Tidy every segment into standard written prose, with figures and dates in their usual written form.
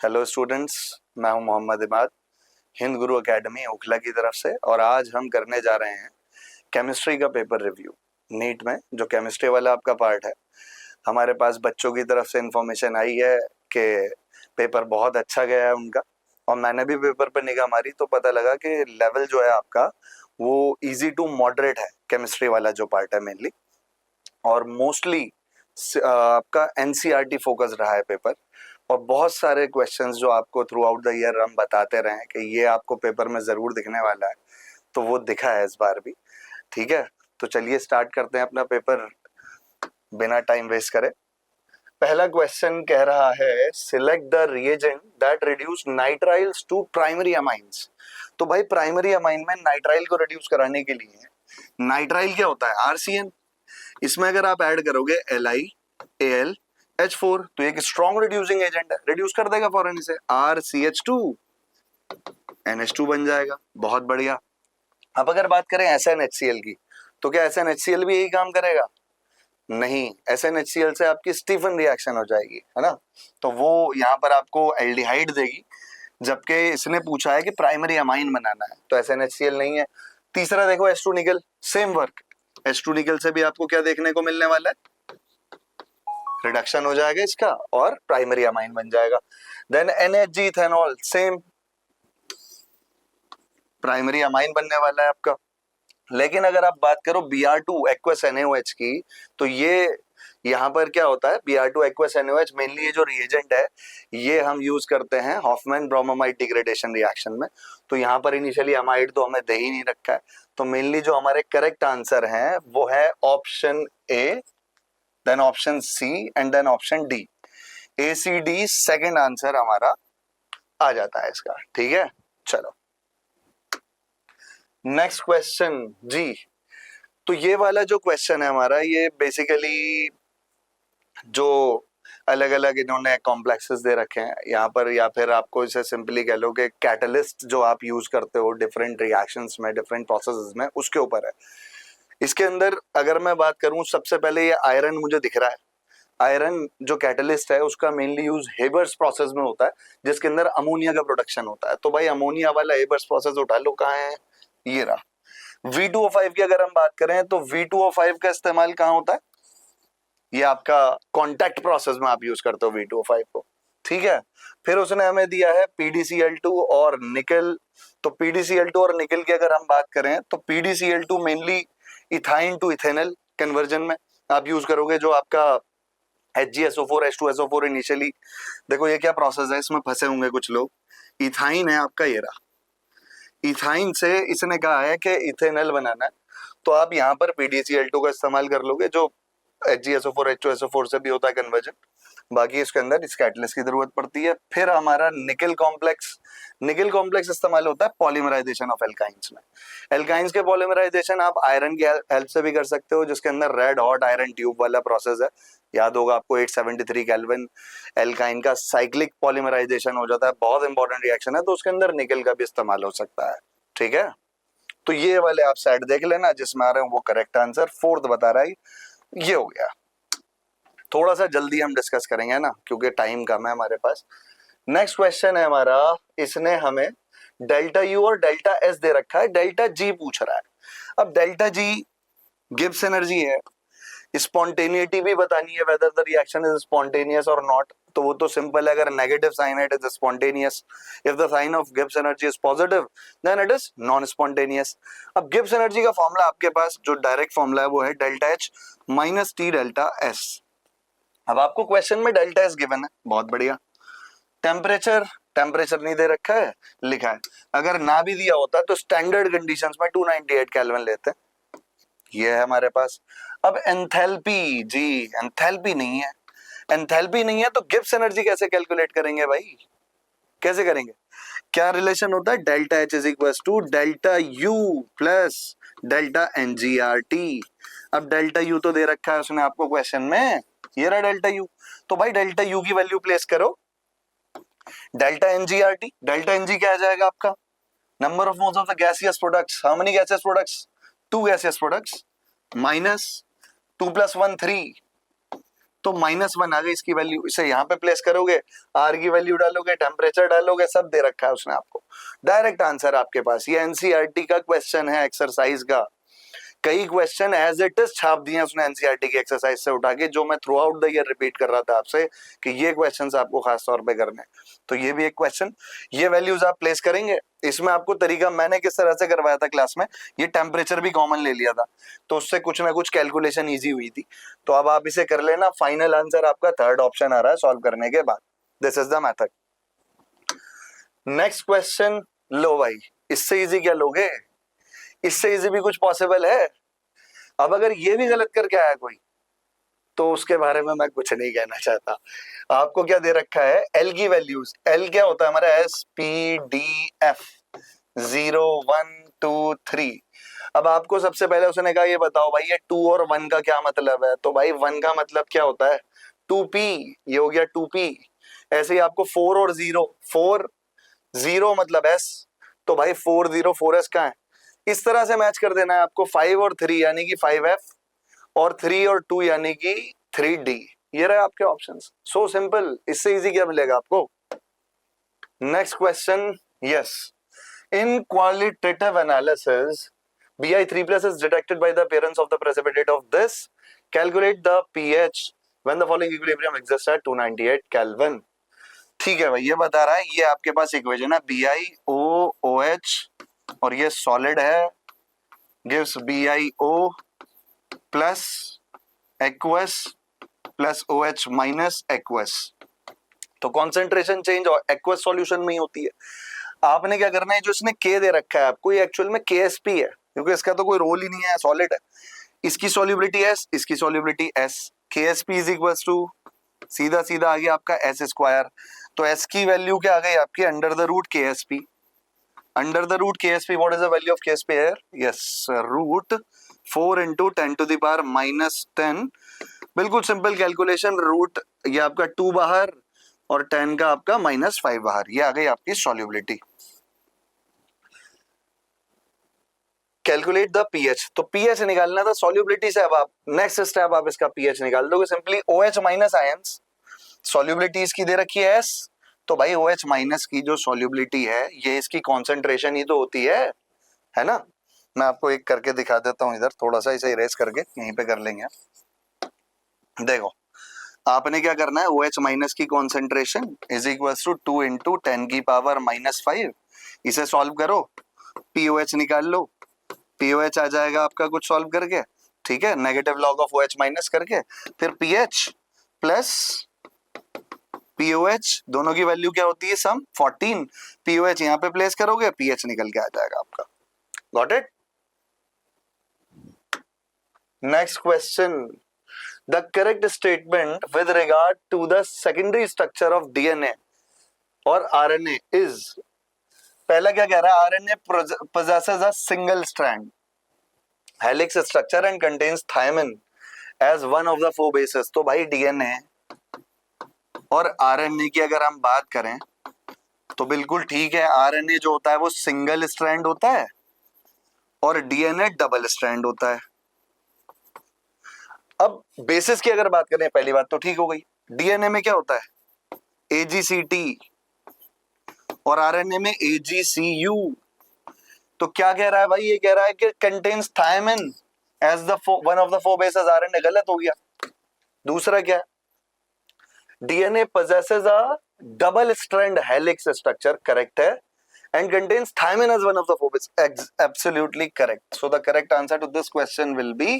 Hello students, मैं हूं मोहम्मद इमाद, हिंद गुरु academy Okhla की तरफ से। और आज हम करने जा रहे हैं केमिस्ट्री का पेपर रिव्यू। नीट में जो केमिस्ट्री वाला आपका पार्ट है, हमारे पास बच्चों की तरफ से इंफॉर्मेशन आई है कि पेपर बहुत अच्छा गया है उनका। और मैंने भी पेपर पर निगाह मारी तो पता लगा कि लेवल जो है आपका वो इजी टू मॉडरेट है, केमिस्ट्री वाला जो पार्ट है मेनली। और मोस्टली आपका एनसीईआरटी फोकस रहा है पेपर। और बहुत सारे क्वेश्चंस जो आपको थ्रू आउट द ईयर हम बताते रहे हैं कि ये आपको पेपर में ज़रूर दिखने वाला है, तो वो दिखा है इस बार भी। ठीक है, तो चलिए स्टार्ट करते हैं अपना पेपर बिना टाइम वेस्ट करे। पहला क्वेश्चन कह रहा है select the reagent that reduce nitriles to primary amines. तो भाई प्राइमरी अमाइन में नाइट्राइल को रिड्यूस कराने के लिए नाइट्राइल क्या होता है? आरसीएन। इसमें अगर आप ऐड करोगे LiAlH4 तो एक स्ट्रॉन्ग रिड्यूसिंग एजेंट है, रिड्यूस कर देगा फौरन इसे। RCH2 NH2 बन जाएगा। बहुत बढ़िया। अब अगर बात करें SnHCl की, तो क्या SnHCl भी यही काम करेगा? नहीं, SnHCl से आपकी स्टीफन रिएक्शन हो जाएगी, है ना। तो वो यहाँ पर आपको एल्डिहाइड देगी, जबकि इसने पूछा है कि प्राइमरी अमाइन बनाना है, तो SnHCl नहीं है। तीसरा देखो H2 निकल, सेम वर्क। H2 निकल से भी आपको क्या देखने को मिलने वाला है? रिडक्शन हो जाएगा इसका और प्राइमरी अमाइन बन जाएगा। Then NHG ethanol, same primary amine बनने वाला है आपका। लेकिन अगर आप बात करो Br2 एक्वस NaOH की, तो ये यहाँ पर क्या होता है? Br2 एक्वस NaOH मेनली ये जो रिएजेंट है ये हम यूज करते हैं हॉफमैन ब्रोमोमाइड डिग्रेडेशन रिएक्शन में। तो यहाँ पर इनिशियली अमाइड तो हमें दे ही नहीं रखा है, तो मेनली जो हमारे करेक्ट आंसर हैं वो है option A, then option C and then option D. ACD second answer हमारा आ जाता है इसका। ठीक है, चलो नेक्स्ट क्वेश्चन जी। तो ये वाला जो क्वेश्चन है हमारा, ये बेसिकली जो अलग अलग इन्होंने कॉम्प्लेक्सेस दे रखे हैं यहाँ पर, या फिर आपको इसे सिंपली कह लो कि कैटलिस्ट जो आप यूज करते हो डिफरेंट रिएक्शंस में, डिफरेंट प्रोसेसेस में, उसके ऊपर है। इसके अंदर अगर मैं बात करूं, सबसे पहले ये आयरन मुझे दिख रहा है। आयरन जो कैटलिस्ट है उसका मेनली यूज हेबर्स प्रोसेस में होता है, जिसके अंदर अमोनिया का प्रोडक्शन होता है। तो भाई अमोनिया वाला हेबर्स प्रोसेस उठा लो, कहाँ है? ये रहा। V2O5 की अगर हम बात करें तो V2O5 का इस्तेमाल कहाँ होता है? ये आपका कॉन्टैक्ट प्रोसेस में आप यूज करते हो V2O5 को। ठीक है, फिर उसने हमें दिया है PDCl2 और निकल। तो PDCl2 और निकल की अगर हम बात करें तो PDCl2 mainly ethyne to ethanal conversion में आप यूज करोगे। जो आपका HgSO4 H2SO4 इनिशियली, देखो ये क्या प्रोसेस है, इसमें फंसे होंगे कुछ लोग। इथाइन है आपका, ये रहा। इथाइन से इसने कहा है कि इथेनल बनाना है, तो आप यहाँ पर PDCl2 का इस्तेमाल कर लोगे, जो HgSO4 H2SO4 से भी होता है कन्वर्जन। बाकी इसके अंदर इस कैटलिस्ट की जरूरत पड़ती है। फिर हमारा निकल कॉम्प्लेक्स, निकल कॉम्प्लेक्स इस्तेमाल होता है पॉलीमराइजेशन ऑफ एल्काइंस में। एल्काइंस के पॉलीमराइजेशन आप आयरन की हेल्प से भी कर सकते हो, जिसके अंदर रेड हॉट आयरन ट्यूब वाला प्रोसेस है। याद होगा आपको 873 केल्विन एल्काइन का साइक्लिक पॉलीमराइजेशन हो जाता है, बहुत इंपॉर्टेंट रिएक्शन है, तो उसके अंदर निकल का भी इस्तेमाल हो सकता है। ठीक है, तो ये वाले आप साइड देख लेना, जिसमें आ रहे हैं वो करेक्ट आंसर। फोर्थ बता रहा है, ये हो गया। थोड़ा सा जल्दी हम डिस्कस करेंगे ना, क्योंकि टाइम कम है हमारे पास। नेक्स्ट क्वेश्चन है हमारा, इसने हमें डेल्टा यू और डेल्टा एस दे रखा है, डेल्टा जी पूछ रहा है। अब डेल्टा जी गिब्स एनर्जी है, स्पॉन्टेनिटी भी बतानी है, whether the reaction is spontaneous और नॉट। तो वो तो सिंपल है, अगर नेगेटिव साइन है it is spontaneous, if the sign of Gibbs energy is positive then it is non spontaneous. अब गिब्स एनर्जी का फॉर्मूला आपके पास जो डायरेक्ट फॉर्मूला है वो है delta H minus T delta S. अब आपको क्वेश्चन में डेल्टा एस गिवन है, बहुत बढ़िया। टेम्परेचर, टेम्परेचर नहीं दे रखा है, लिखा है। अगर ना भी दिया होता तो स्टैंडर्ड कंडीशंस में 298 केल्विन लेते, ये है हमारे पास। अब एंथैल्पी जी, एंथैल्पी नहीं है। एंथैल्पी नहीं है तो गिब्स एनर्जी कैसे कैलकुलेट करेंगे भाई? कैसे करेंगे? क्या रिलेशन होता है? Delta H is equal to delta U plus delta n g R T. अब डेल्टा यू तो दे रखा है उसने आपको क्वेश्चन में, ये रहा डेल्टा यू। तो भाई डेल्टा यू की वैल्यू प्लेस करो, डेल्टा एनजीआरटी, डेल्टा एनजी क्या आ जाएगा आपका? Number of moles of the gaseous products. How many gaseous products? 2 gaseous products, minus 2 + 1 3, तो -1 आ गई इसकी वैल्यू, इसे यहाँ पे प्लेस करोगे, आर की वैल्यू डालोगे, टेम्परेचर डालोगे, सब दे रखा है उसने आपको, डायरेक्ट आंसर आपके पास। ये एनसीईआरटी का क्वेश्चन है एक्सरसाइज का। कई क्वेश्चन एज इट इज छाप दिए उसने एनसीईआरटी की एक्सरसाइज से उठा के, जो मैं through out the year repeat कर रहा था आपसे कि ये क्वेश्चंस आपको खास तौर पे करने। तो ये भी एक क्वेश्चन, ये वैल्यूज आप प्लेस करेंगे। इसमें आपको तरीका मैंने किस तरह से करवाया था क्लास में, ये टेम्परेचर भी कॉमन ले लिया था, तो उससे कुछ ना कुछ कैलकुलेशन ईजी हुई थी। तो अब आप इसे कर लेना, फाइनल आंसर आपका थर्ड ऑप्शन आ रहा है सॉल्व करने के बाद। This is the method. Next question लो भाई, इससे इजी क्या लोगे, इससे इजी भी कुछ पॉसिबल है। अब अगर ये भी गलत करके आया कोई, तो उसके बारे में मैं कुछ नहीं कहना चाहता। आपको क्या दे रखा है, एल की वैल्यूज, एल क्या होता है हमारा, SPDF 0 1 2 3। अब आपको सबसे पहले उसने कहा ये बताओ भाई ये 2 और 1 का क्या मतलब है, तो भाई 1 का मतलब क्या होता है 2p, ये हो गया 2p। ऐसे ही आपको 4 और 0, 4 0 मतलब s, तो भाई 4 0 4s का है, इस तरह से मैच कर देना है आपको। 5 और 3 यानी कि 5f, और 3 और 2 यानी कि 3d। ये रहे आपके ऑप्शंस, सो सिंपल, इससे इजी क्या मिलेगा आपको। Next question, yes, in qualitative analysis Bi3+ is detected by the appearance of the precipitate of this. Calculate the pH when the following equilibrium exists at 298 Kelvin. ठीक है भाई, ये बता रहा है, ये आपके पास इक्वेशन है BiOOH और ये सॉलिड है, gives BiO plus aqueous plus OH minus aqueous. तो कॉन्सेंट्रेशन चेंज और एक्वस सॉल्यूशन में ही होती है। आपने क्या करना है, जो इसने K दे रखा है आपको, ये एक्चुअल में KSP है, क्योंकि इसका तो कोई रोल ही नहीं है, सॉलिड है। इसकी सॉल्युबिलिटी S, इसकी solubility S, KSP is equal to सीधा सीधा आ गया आपका S स्क्वायर। तो S की वैल्यू क्या आ गई आपकी, under the root KSP। Under the root KSP, what is the value of KSP here, yes root 4 into 10 to the power -10। बिल्कुल सिंपल कैलकुलेशन, रूट ये आपका 2 बाहर और 10 का आपका -5 बाहर, ये आ गई आपकी सॉल्युबिलिटी। कैलकुलेट द पीएच, तो पीएच निकालना था सॉल्युबिलिटी से। अब आप नेक्स्ट स्टेप आप इसका पीएच निकाल दोगे simply, OH minus ions, solubility इसकी दे रखी है S, तो भाई OH माइनस की जो सॉल्युबिलिटी है ये इसकी कॉन्सेंट्रेशन ही तो होती है ना। मैं आपको एक करके दिखा देता हूं, इधर थोड़ा सा इसे इरेज करके यहीं पे कर लेंगे। देखो आपने क्या करना है, OH माइनस की concentration is equal to 2 into 10 की पावर -5, इसे सॉल्व करो, POH निकाल लो, POH आ जाएगा आपका कुछ सॉल्व करके, ठीक है, negative log of OH minus करके, फिर पीएच प्लस POH, दोनों की वैल्यू क्या होती है सम 14, POH यहाँ पे प्लेस करोगे, पीएच निकल के आ जाएगा आपका। Got it. Next question, the correct statement with regard to the secondary structure of DNA और RNA इज, पहला क्या कह रहा है, RNA possesses a single strand helix structure and contains thymine as one of the 4 bases। तो भाई DNA और RNA की अगर हम बात करें तो बिल्कुल ठीक है, RNA जो होता है वो सिंगल स्ट्रैंड होता है और DNA डबल स्ट्रैंड होता है। अब बेसिस की अगर बात करें, पहली बात तो ठीक हो गई, DNA में क्या होता है AGCT और RNA में AGCU। तो क्या कह रहा है भाई, ये कह रहा है कि contains thymine as the one of the 4 bases RNA, गलत हो गया। दूसरा क्या, DNA possesses a double strand helix structure, correct है, and contains thymine as one of the 4 bases, absolutely correct। So the correct answer to this question will be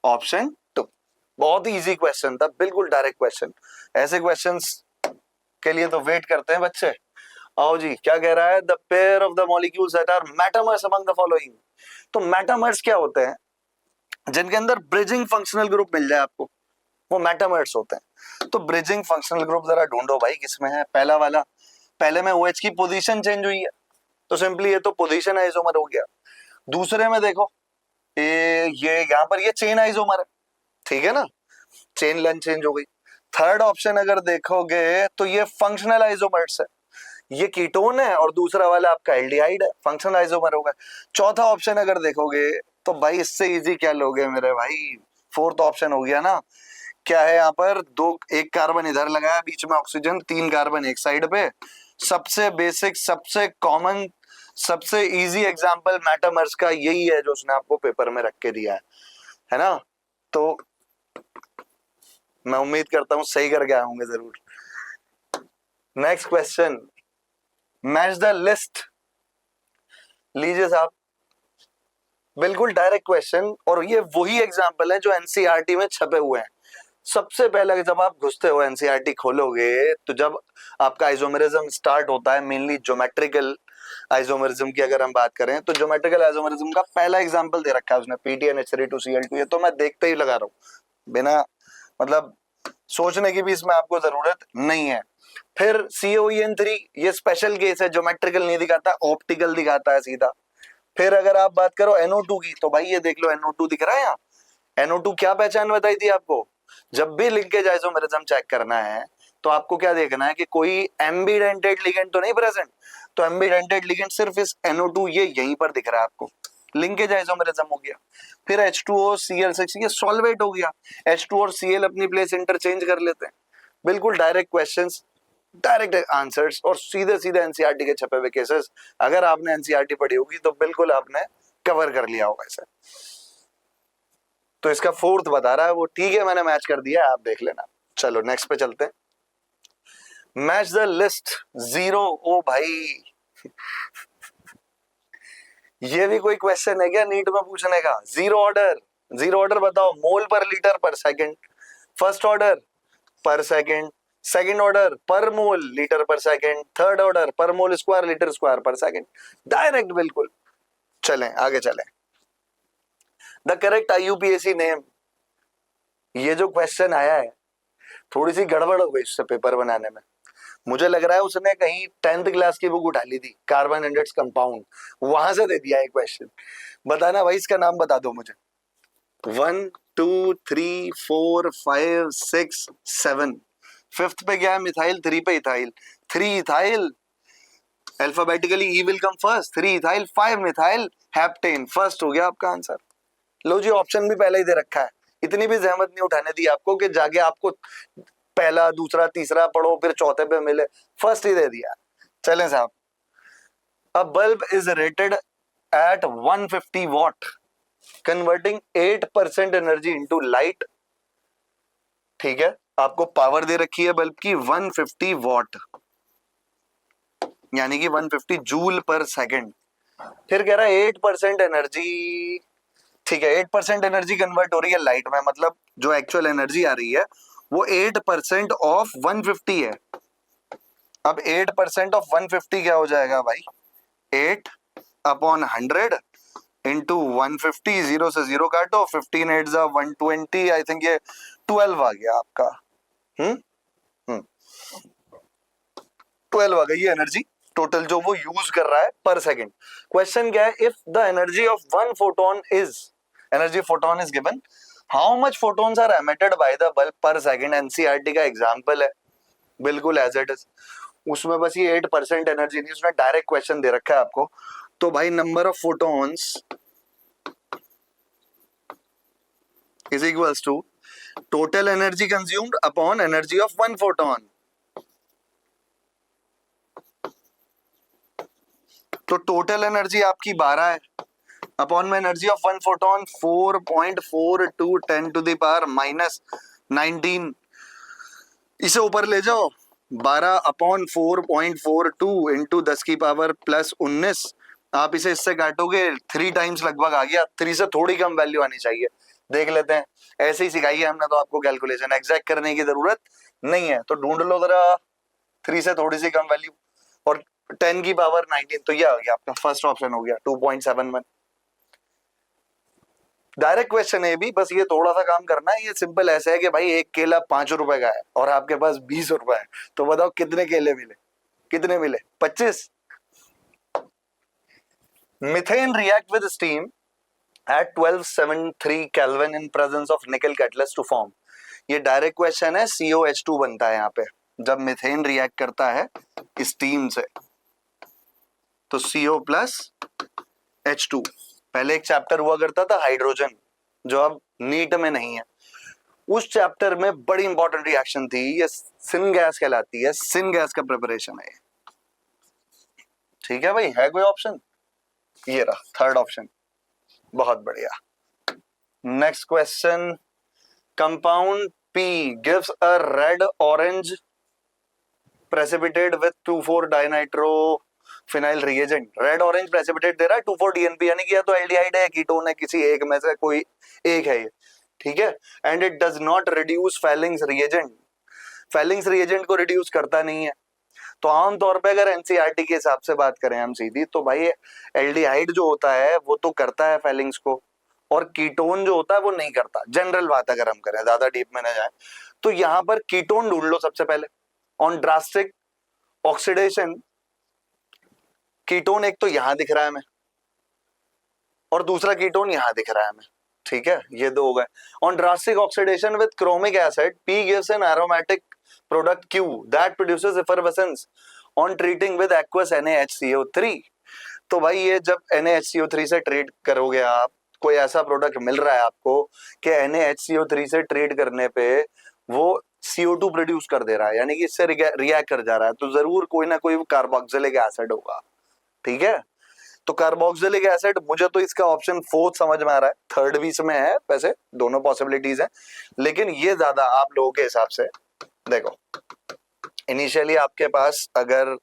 option 2। बहुत ही easy question था, बिल्कुल direct question. ऐसे questions के लिए तो wait करते हैं बच्चे। आओ जी, क्या कह रहा है, the pair of the molecules that are metamers among the following. तो मेटामर्स क्या होते हैं, जिनके अंदर ब्रिजिंग फंक्शनल ग्रुप मिल जाए आपको, वो मेटामर्स होते हैं। तो ब्रिजिंग फंक्शनल ग्रुप जरा ढूंढो भाई किसमें है। पहला वाला, पहले में OH की पोजीशन चेंज हुई है, तो सिंपली ये तो पोजीशन आइसोमर हो गया। दूसरे में देखो ये यहाँ पर ये चेन आइसोमर है, ठीक है ना, चेन लेंथ चेंज हो गई। थर्ड ऑप्शन अगर देखोगे तो ये फंक्शनल आइसोमर्स है, ये कीटोन है और दूसरा वाला आपका एल्डिहाइड है, फंक्शनल आइसोमर होगा। चौथा ऑप्शन अगर देखोगे तो भाई इससे इजी क्या लोगे मेरे भाई, फोर्थ ऑप्शन हो गया ना, क्या है यहाँ पर, दो, एक कार्बन इधर लगाया, बीच में ऑक्सीजन, 3 कार्बन एक साइड पे। सबसे बेसिक, सबसे कॉमन, सबसे इजी एग्जांपल मेटामर्स का यही है जो उसने आपको पेपर में रख के दिया है ना। तो मैं उम्मीद करता हूं सही करके आऊंगे जरूर। Next question, match the list. लीजिए साहब, बिल्कुल डायरेक्ट क्वेश्चन, और ये वही एग्जांपल है जो एनसीईआरटी में छपे हुए हैं। सबसे पहले जब आप घुसते हो एनसीईआरटी खोलोगे, तो जब आपका आइसोमेरिज्म स्टार्ट होता है, मेनली ज्योमेट्रिकल आइसोमेरिज्म की अगर हम बात करें, तो ज्योमेट्रिकल आइसोमेरिज्म का पहला एग्जांपल दे रखा है उसने, PTNH3 2Cl2। ये तो मैं देखते ही लगा रहा हूं, बिना मतलब सोचने की भी इसमें आपको जरूरत नहीं है। फिर COEN3, ये स्पेशल केस है, ज्योमेट्रिकल नहीं दिखाता, ऑप्टिकल दिखाता है सीधा। फिर अगर आप बात करो NO2 की, तो भाई ये देख लो NO2 दिख रहा है यहाँ। NO2 क्या पहचान बताई थी आपको, जब भी लिंकेज आइसोमेरिज्म चेक करना है तो आपको क्या देखना है कि कोई एम्बिडेंटेड लिगेंड तो नहीं प्रेजेंट। तो एम्बिडेंटेड लिगेंड सिर्फ इस NO2, ये यहीं पर दिख रहा है आपको, लिंकेज आइसोमेरिज्म हो गया। फिर H2OCl6, ये सॉल्वेट हो गया, H2 और Cl अपनी प्लेस इंटरचेंज कर लेते हैं। बिल्कुल डायरेक्ट क्वेश्चंस, डायरेक्ट आंसर्स, और सीधे सीधे एनसीईआरटी के छपे हुए केसेस। अगर आपने एनसीईआरटी पढ़ी होगी तो बिल्कुल आपने कवर कर लिया होगा इसे। तो इसका फोर्थ बता रहा है वो, ठीक है मैंने मैच कर दिया, आप देख लेना। चलो नेक्स्ट पे चलते हैं। Match the list 0। ओ भाई, ये भी कोई क्वेश्चन है क्या नीट में पूछने का? जीरो ऑर्डर, जीरो ऑर्डर बताओ, मोल पर लीटर पर सेकंड। फर्स्ट ऑर्डर पर सेकंड, सेकंड ऑर्डर पर मोल लीटर पर सेकंड, थर्ड ऑर्डर पर मोल स्क्वायर लीटर स्क्वायर पर सेकंड। डायरेक्ट बिल्कुल। चलें आगे चलें। The correct IUPAC name. ये जो क्वेश्चन आया है, थोड़ी सी गड़बड़ हो गई इससे पेपर बनाने में। मुझे लग रहा है उसने कहीं 10th क्लास की बुक उठा ली थी, कार्बन इंडेक्स कंपाउंड, वहां से दे दिया है क्वेश्चन। बताना भाई, इसका नाम बता दो मुझे। 1 2 3 4 5 6 7, फिफ्थ पे क्या है? मिथाइल। 3 पे ethyl, 3 ethyl, alphabetically E will come first, 3 ethyl 5 methyl heptane, first हो गया आपका आंसर। लो जी, ऑप्शन भी पहले ही दे रखा है, इतनी भी जहमत नहीं उठाने दी आपको कि जाके आपको पहला दूसरा तीसरा पढ़ो फिर चौथे पे मिले, फर्स्ट ही दे दिया। चलें साहब। अ bulb is rated eight 150 what converting 8% energy into light. ठीक है, आपको पावर दे रखी है बल्ब की 150 वॉट, यानी कि 150 जूल पर सेकंड। फिर कह रहा है 8% एनर्जी, ठीक है, 8% एनर्जी कन्वर्ट हो रही है लाइट में, मतलब जो एक्चुअल एनर्जी आ रही है वो 8% ऑफ 150 है। अब 8% ऑफ 150 क्या हो जाएगा भाई? 8 अपॉन 100 इंटू 150, 0 से 0 काटो, 15 8 जा 120, आई थिंक ये 12 आ गया आपका। 12 आ गई ये एनर्जी टोटल जो वो यूज कर रहा है पर सेकंड। क्वेश्चन क्या है? If the energy of one photon is, energy photon is given, how much photons are emitted by the bulb per second. NCERT का एग्जांपल है, बिल्कुल एज इट इज। उसमें बस ये 8% एनर्जी नहीं, उसने डायरेक्ट क्वेश्चन दे रखा है आपको। तो भाई number of photons is equals to total energy consumed upon energy of one photon. तो टोटल एनर्जी आपकी 12 है, अपॉन में energy of one photon 4.42 10 to the power minus 19। इसे ऊपर ले जाओ, 12 अपॉन 4.42 इंटू 10 की पावर प्लस 19। आप इसे इससे काटोगे 3 टाइम्स लगभग आ गया, 3 से थोड़ी कम वैल्यू आनी चाहिए। देख लेते हैं, ऐसे ही सिखाई है हमने तो आपको कैलकुलेशन, एग्जैक्ट करने की जरूरत नहीं है। तो ढूंढ लो जरा 3 से थोड़ी सी कम वैल्यू, और 10 की पावर 19, तो ये आ गया आपका फर्स्ट ऑप्शन हो गया 2.71। डायरेक्ट क्वेश्चन है भी, बस ये थोड़ा सा काम करना है। ये सिंपल ऐसा है कि भाई एक केला 5 रुपए का है और आपके पास 20 रुपए है, तो बताओ कितने केले मिले? कितने मिले? 25। Methane react with steam at 1273 Kelvin in presence of nickel catalyst to form। ये डायरेक्ट क्वेश्चन है, COH2 बनता है यहाँ पे जब मीथेन रिएक्ट करता है स्टीम से, तो CO प्लस H2। पहले एक चैप्टर हुआ करता था हाइड्रोजन, जो अब नीट में नहीं है, उस चैप्टर में बड़ी इंपॉर्टेंट रिएक्शन थी, ये सिन गैस कहलाती है, सिन गैस का प्रिपरेशन है। ठीक है भाई, है कोई ऑप्शन? ये रहा थर्ड ऑप्शन, बहुत बढ़िया। Next question, compound P gives a red orange precipitate with 2,4-dinitrophenyl reagent। Red orange precipitate दे रहा है 2,4-DNP, यानी कि या तो एल्डिहाइड है, कीटोन है, किसी एक में से कोई एक है ये, ठीक है। And it does not reduce Fehling's reagent, Fehling's reagent को रिड्यूस करता नहीं है। तो आमतौर पे अगर एनसीईआरटी के हिसाब से बात करें हम सीधी, तो भाई एल्डिहाइड जो होता है वो तो करता है फेलिंग्स को, और कीटोन जो होता है वो नहीं करता। जनरल बात अगर हम करें, ज्यादा डीप में ना जाए, तो यहां पर कीटोन ढूंढ लो सबसे पहले। ऑन ड्रास्टिक ऑक्सीडेशन कीटोन एक तो यहां दिख रहा है हमें, और दूसरा कीटोन यहां दिख रहा है हमें, ठीक है, ये दो हो गए। On drastic oxidation with chromic acid P gives an aromatic product Q that produces effervescence on treating with aqueous NaHCO3। तो भाई ये जब NaHCO3 से ट्रीट करोगे आप, कोई ऐसा प्रोडक्ट मिल रहा है आपको कि NaHCO3 से ट्रीट करने पे वो CO2 प्रोड्यूस कर दे रहा है, यानी कि इससे रिएक्ट कर जा रहा है, तो जरूर कोई ना कोई कार्बोक्सिलिक एसिड होगा, ठीक है। तो कार्बोक्सिलिक एसिड, मुझे तो इसका ऑप्शन फोर्थ समझ में आ रहा है, थर्ड भी इसमें है, वैसे दोनों पॉसिबिलिटीज हैं, लेकिन ये ज्यादा आप लोगों के हिसाब से देखो। इनिशियली आपके पास अगर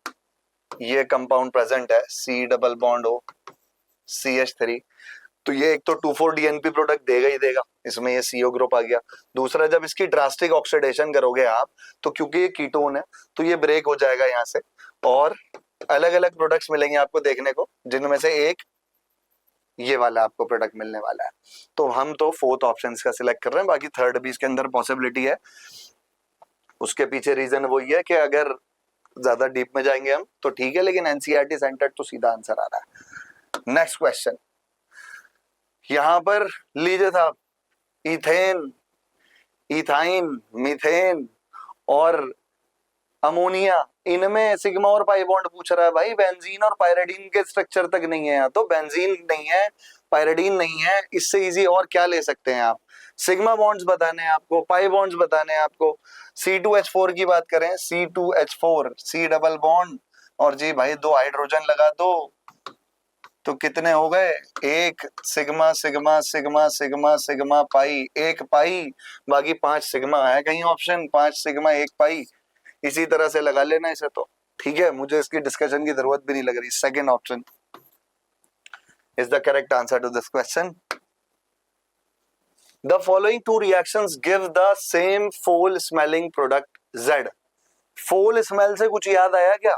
ये कंपाउंड प्रेजेंट है C double bond O CH3, तो ये एक तो 2,4-DNP प्रोडक्ट देगा ही देगा, इसमें ये CO ग्रुप आ गया। दूसरा, जब इसकी ड्रास्टिक ऑक्सीडेशन करोगे आप, तो क्योंकि ये कीटोन है तो ये ब्रेक हो जाएगा यहाँ से, और अलग अलग प्रोडक्ट्स मिलेंगे आपको देखने को, जिनमें से एक ये वाला आपको प्रोडक्ट मिलने वाला है। तो हम तो फोर्थ ऑप्शन का सिलेक्ट कर रहे हैं, बाकी थर्ड भी इसके अंदर पॉसिबिलिटी है। उसके पीछे रीजन वही है कि अगर ज्यादा डीप में जाएंगे हम तो ठीक है, लेकिन एनसीईआरटी सेंटर्ड तो सीधा आंसर आ रहा है। नेक्स्ट क्वेश्चन, यहां पर लीजिए साहब, इथेन, इथाइन, मीथेन और अमोनिया, इनमें सिग्मा और पाई बॉन्ड पूछ रहा है भाई। बेंजीन और पायरिडीन के स्ट्रक्चर तक नहीं है, तो बेंजीन नहीं है, पायरिडीन नहीं है, इससे इजी और क्या ले सकते हैं आप? सिग्मा बॉन्ड्स बताने हैं आपको, पाई बॉन्ड्स बताने हैं आपको। C2H4 की बात करें, C2H4 C डबल बॉन्ड, और जी भाई दो हाइड्रोजन लगा दो, तो कितने हो गए? एक sigma sigma sigma sigma sigma pi, एक पाई, बाकी 5 सिग्मा है कहीं ऑप्शन, 5 सिग्मा 1 पाई, इसी तरह से लगा लेना इसे, तो ठीक है, मुझे इसकी डिस्कशन की जरूरत भी नहीं लग रही। Second option is the correct answer to this question. The following two reactions give the same foul smelling product Z। Foul smell से कुछ याद आया क्या?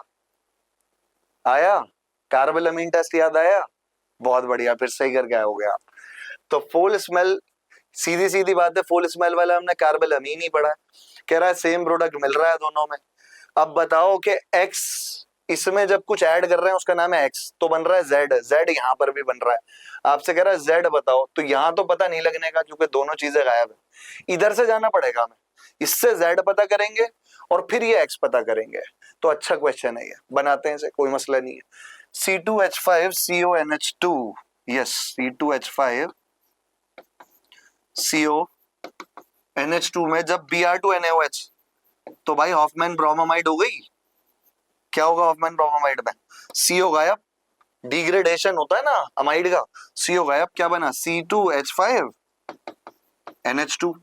आया? कार्बोलमीन टेस्ट याद आया? बहुत बढ़िया, फिर सही करके आए हो गया आप। तो फोल स्मेल, सीधी सीधी बात है, फोल स्मेल वाला हमने कार्बोलमीन ही पढ़ा है, कह रहा है सेम प्रोडक्ट मिल रहा है दोनों में। अब बताओ कि X, इसमें जब कुछ ऐड कर रहे हैं उसका नाम है X, तो बन रहा है Z, Z यहाँ पर भी बन रहा है। आपसे कह रहा है Z बताओ, तो यहाँ तो पता नहीं लगने का क्योंकि दोनों चीजें गायब है। इधर से जाना पड़ेगा हमें, इससे Z पता करेंगे और फिर ये X पता करेंगे। तो अच्छा क्वेश्चन है ये, बनाते हैं इसे, कोई मसला नहीं है। C2H5 CONH2, yes, C2H5 CONH2 में जब Br2NaOH, तो भाई हॉफमैन ब्रोमामाइड हो गई। क्या होगा हॉफमैन ब्रोमामाइड में? CO गायब, डिग्रेडेशन होता है ना अमाइड का, CO गायब, क्या बना? C2H5NH2।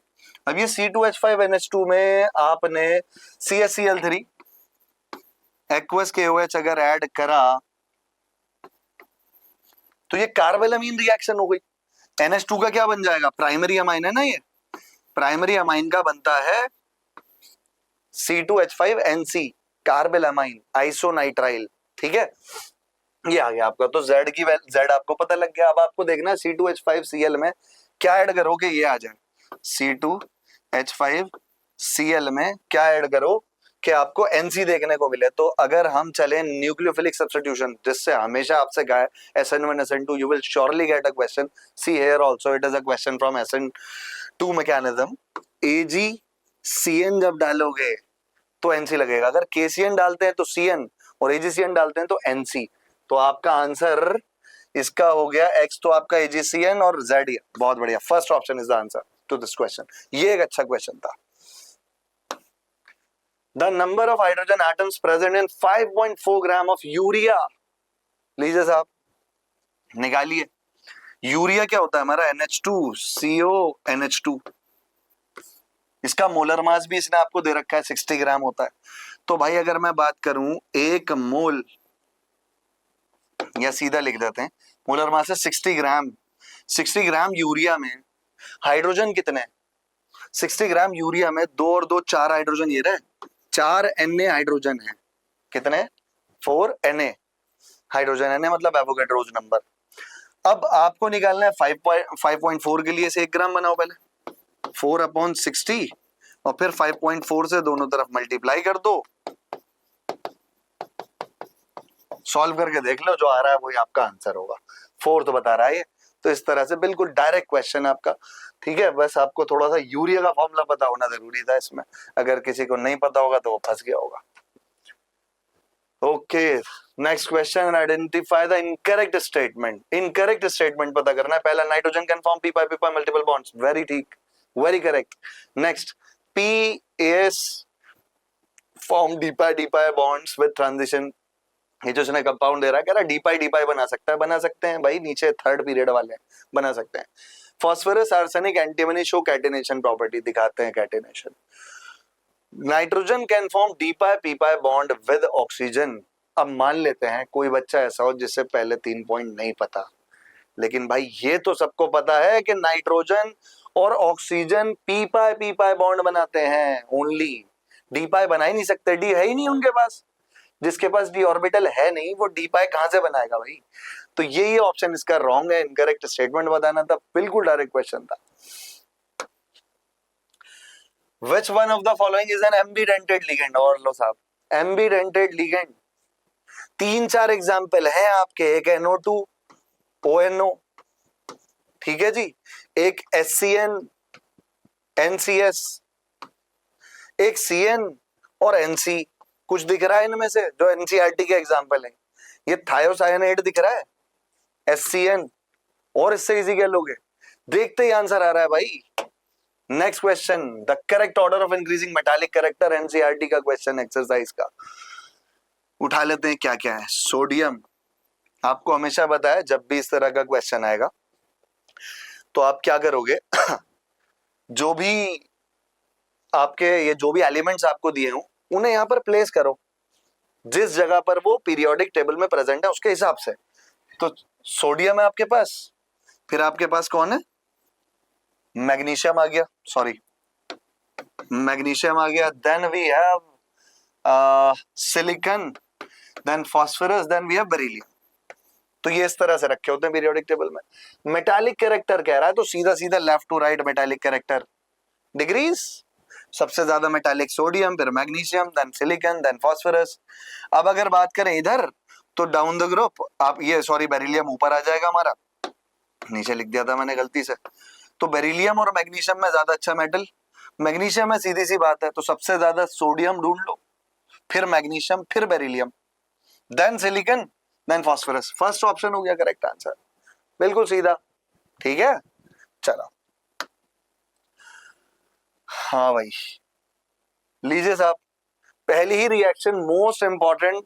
अब ये C2H5NH2 में आपने CaCl3 एक्वस KOH अगर ऐड करा तो ये कार्बोलमीन रिएक्शन हो गई। NH2 का क्या बन जाएगा? प्राइमरी अमाइन है ना, ये प्राइमरी अमाइन का बनता है C2H5NC कार्बोलमाइन आइसोनाइट्राइल, ठीक है, ये आ गया आपका। तो Z की Z आपको पता लग गया। अब आपको देखना है C2H5Cl में क्या ऐड करोगे, ये आ जाए। C2H5Cl में क्या ऐड करो कि आपको NC देखने को मिले। तो अगर हम चले न्यूक्लियोफिलिक सब्स्टिट्यूशन, जिससे हमेशा आपसे कहा है SN1 SN2, you will surely get a question. See here also it is a question from SN2 mechanism. AgCN जब डालोगे तो NC लगेगा, अगर KCN डालते हैं तो CN और AgCN डालते हैं तो NC। तो आपका आंसर इसका हो गया X, तो आपका AgCN और Z। बहुत बढ़िया, first option is the answer. To this question, ये एक अच्छा क्वेश्चन था। The number of hydrogen atoms present in 5.4 gram of urea, लीजिए साहब निकालिए। यूरिया क्या होता है हमारा, NH2CO NH2, इसका मोलर मास भी इसने आपको दे रखा है 60 ग्राम होता है। तो भाई अगर मैं बात करूं एक मोल, या सीधा लिख देते हैं मोलर मास है 60 ग्राम, 60 ग्राम यूरिया में हाइड्रोजन कितने, 60 ग्राम यूरिया में 2 और 2 4 हाइड्रोजन, ये रहे 4 Na हाइड्रोजन है, कितने 4 Na हाइड्रोजन, Na मतलब एवोगैड्रोस नंबर। अब आपको निकालना है 5.4 के लिए से 1 ग्राम बनाओ पहले, 4/60 और फिर 5.4 से दोनों तरफ मल्टीप्लाई कर दो, सॉल्व करके देख लो, जो आ रहा है वही आपका आंसर होगा। 4 तो बता रहा है ये, तो इस तरह से बिल्कुल डायरेक्ट क्वेश्चन आपका, ठीक है। बस आपको थोड़ा सा यूरिया का फॉर्मूला पता होना जरूरी था इसमें, अगर किसी को नहीं पता होगा तो वो फंस गया होगा। Okay, next question, identify the incorrect statement. Incorrect statement पता करना है। पहला nitrogen can form p pi multiple bonds, very ठीक, very correct. Next, PAS form d pi bonds with transition, ये जो उसने कंपाउंड दे रहा है कह रहा है डी पाई बना सकता है, बना सकते हैं भाई, नीचे थर्ड पीरियड वाले बना सकते हैं। Phosphorus arsenic antimony show catenation property, दिखाते हैं catenation. Nitrogen can form D P pi bond with oxygen. अब मान लेते हैं कोई बच्चा ऐसा हो जिससे पहले 3 पॉइंट नहीं पता, लेकिन भाई ये तो सबको पता है कि नाइट्रोजन और ऑक्सीजन पी पाई बॉन्ड बनाते हैं ओनली, डी पाई बना ही नहीं सकते, डी है ही नहीं उनके पास, जिसके पास डी ऑर्बिटल है नहीं वो डी पाई कहां से बनाएगा भाई। तो ये ऑप्शन इसका रॉन्ग है, इनकरेक्ट स्टेटमेंट बताना था, बिल्कुल डायरेक्ट क्वेश्चन था। Which one of the following is an ambidentate ligand? और लो साहब, ambidentate ligand 3-4 एग्जाम्पल हैं आपके, एक NO2 ONO, ठीक है जी, एक HCN NCS, एक CN और NC, कुछ दिख रहा है इनमें से जो NCERT के एग्जाम्पल है, ये थायोसाइनाइड दिख रहा है HCN, और इससे इजी क्या लोगे, देखते ही आंसर आ रहा है भाई। Next question, the correct order of increasing metallic character, NCERT का क्वेश्चन एक्सरसाइज का, उठा लेते हैं क्या क्या है। सोडियम, आपको हमेशा पता है जब भी इस तरह का क्वेश्चन आएगा तो आप क्या करोगे जो भी आपके ये जो भी एलिमेंट्स आपको दिए हों उन्हें यहां पर प्लेस करो जिस जगह पर वो पीरियोडिक टेबल में प्रेजेंट है उसके हिसाब से। तो सोडियम है आपके पास, फिर आपके पास कौन है, मैग्नीशियम आ गया, सॉरी मैग्नीशियम आ गया, then we have silicon, then phosphorus, then we have beryllium. तो ये इस तरह से रखे होते हैं पीरियोडिक टेबल में। मेटालिक कैरेक्टर कह रहा है तो सीधा सीधा left to right metallic character decreases, सबसे ज्यादा मेटालिक सोडियम, फिर magnesium, then silicon, then phosphorus. अब अगर बात करें इधर तो डाउन द ग्रुप आप ये सॉरी बेरिलियम ऊपर आ जाएगा हमारा, नीचे लिख दिया था मैंने गलती से। तो बेरिलियम और मैग्नीशियम में ज्यादा अच्छा मेटल मैग्नीशियम है, सीधी सी बात है, तो सबसे ज्यादा सोडियम ढूंढ लो, फिर मैग्नीशियम, फिर beryllium, then silicon, then phosphorus. First option हो गया करेक्ट आंसर, बिल्कुल सीधा, ठीक है। चलो हाँ भाई, लीजिए साहब, पहली ही रिएक्शन मोस्ट इंपॉर्टेंट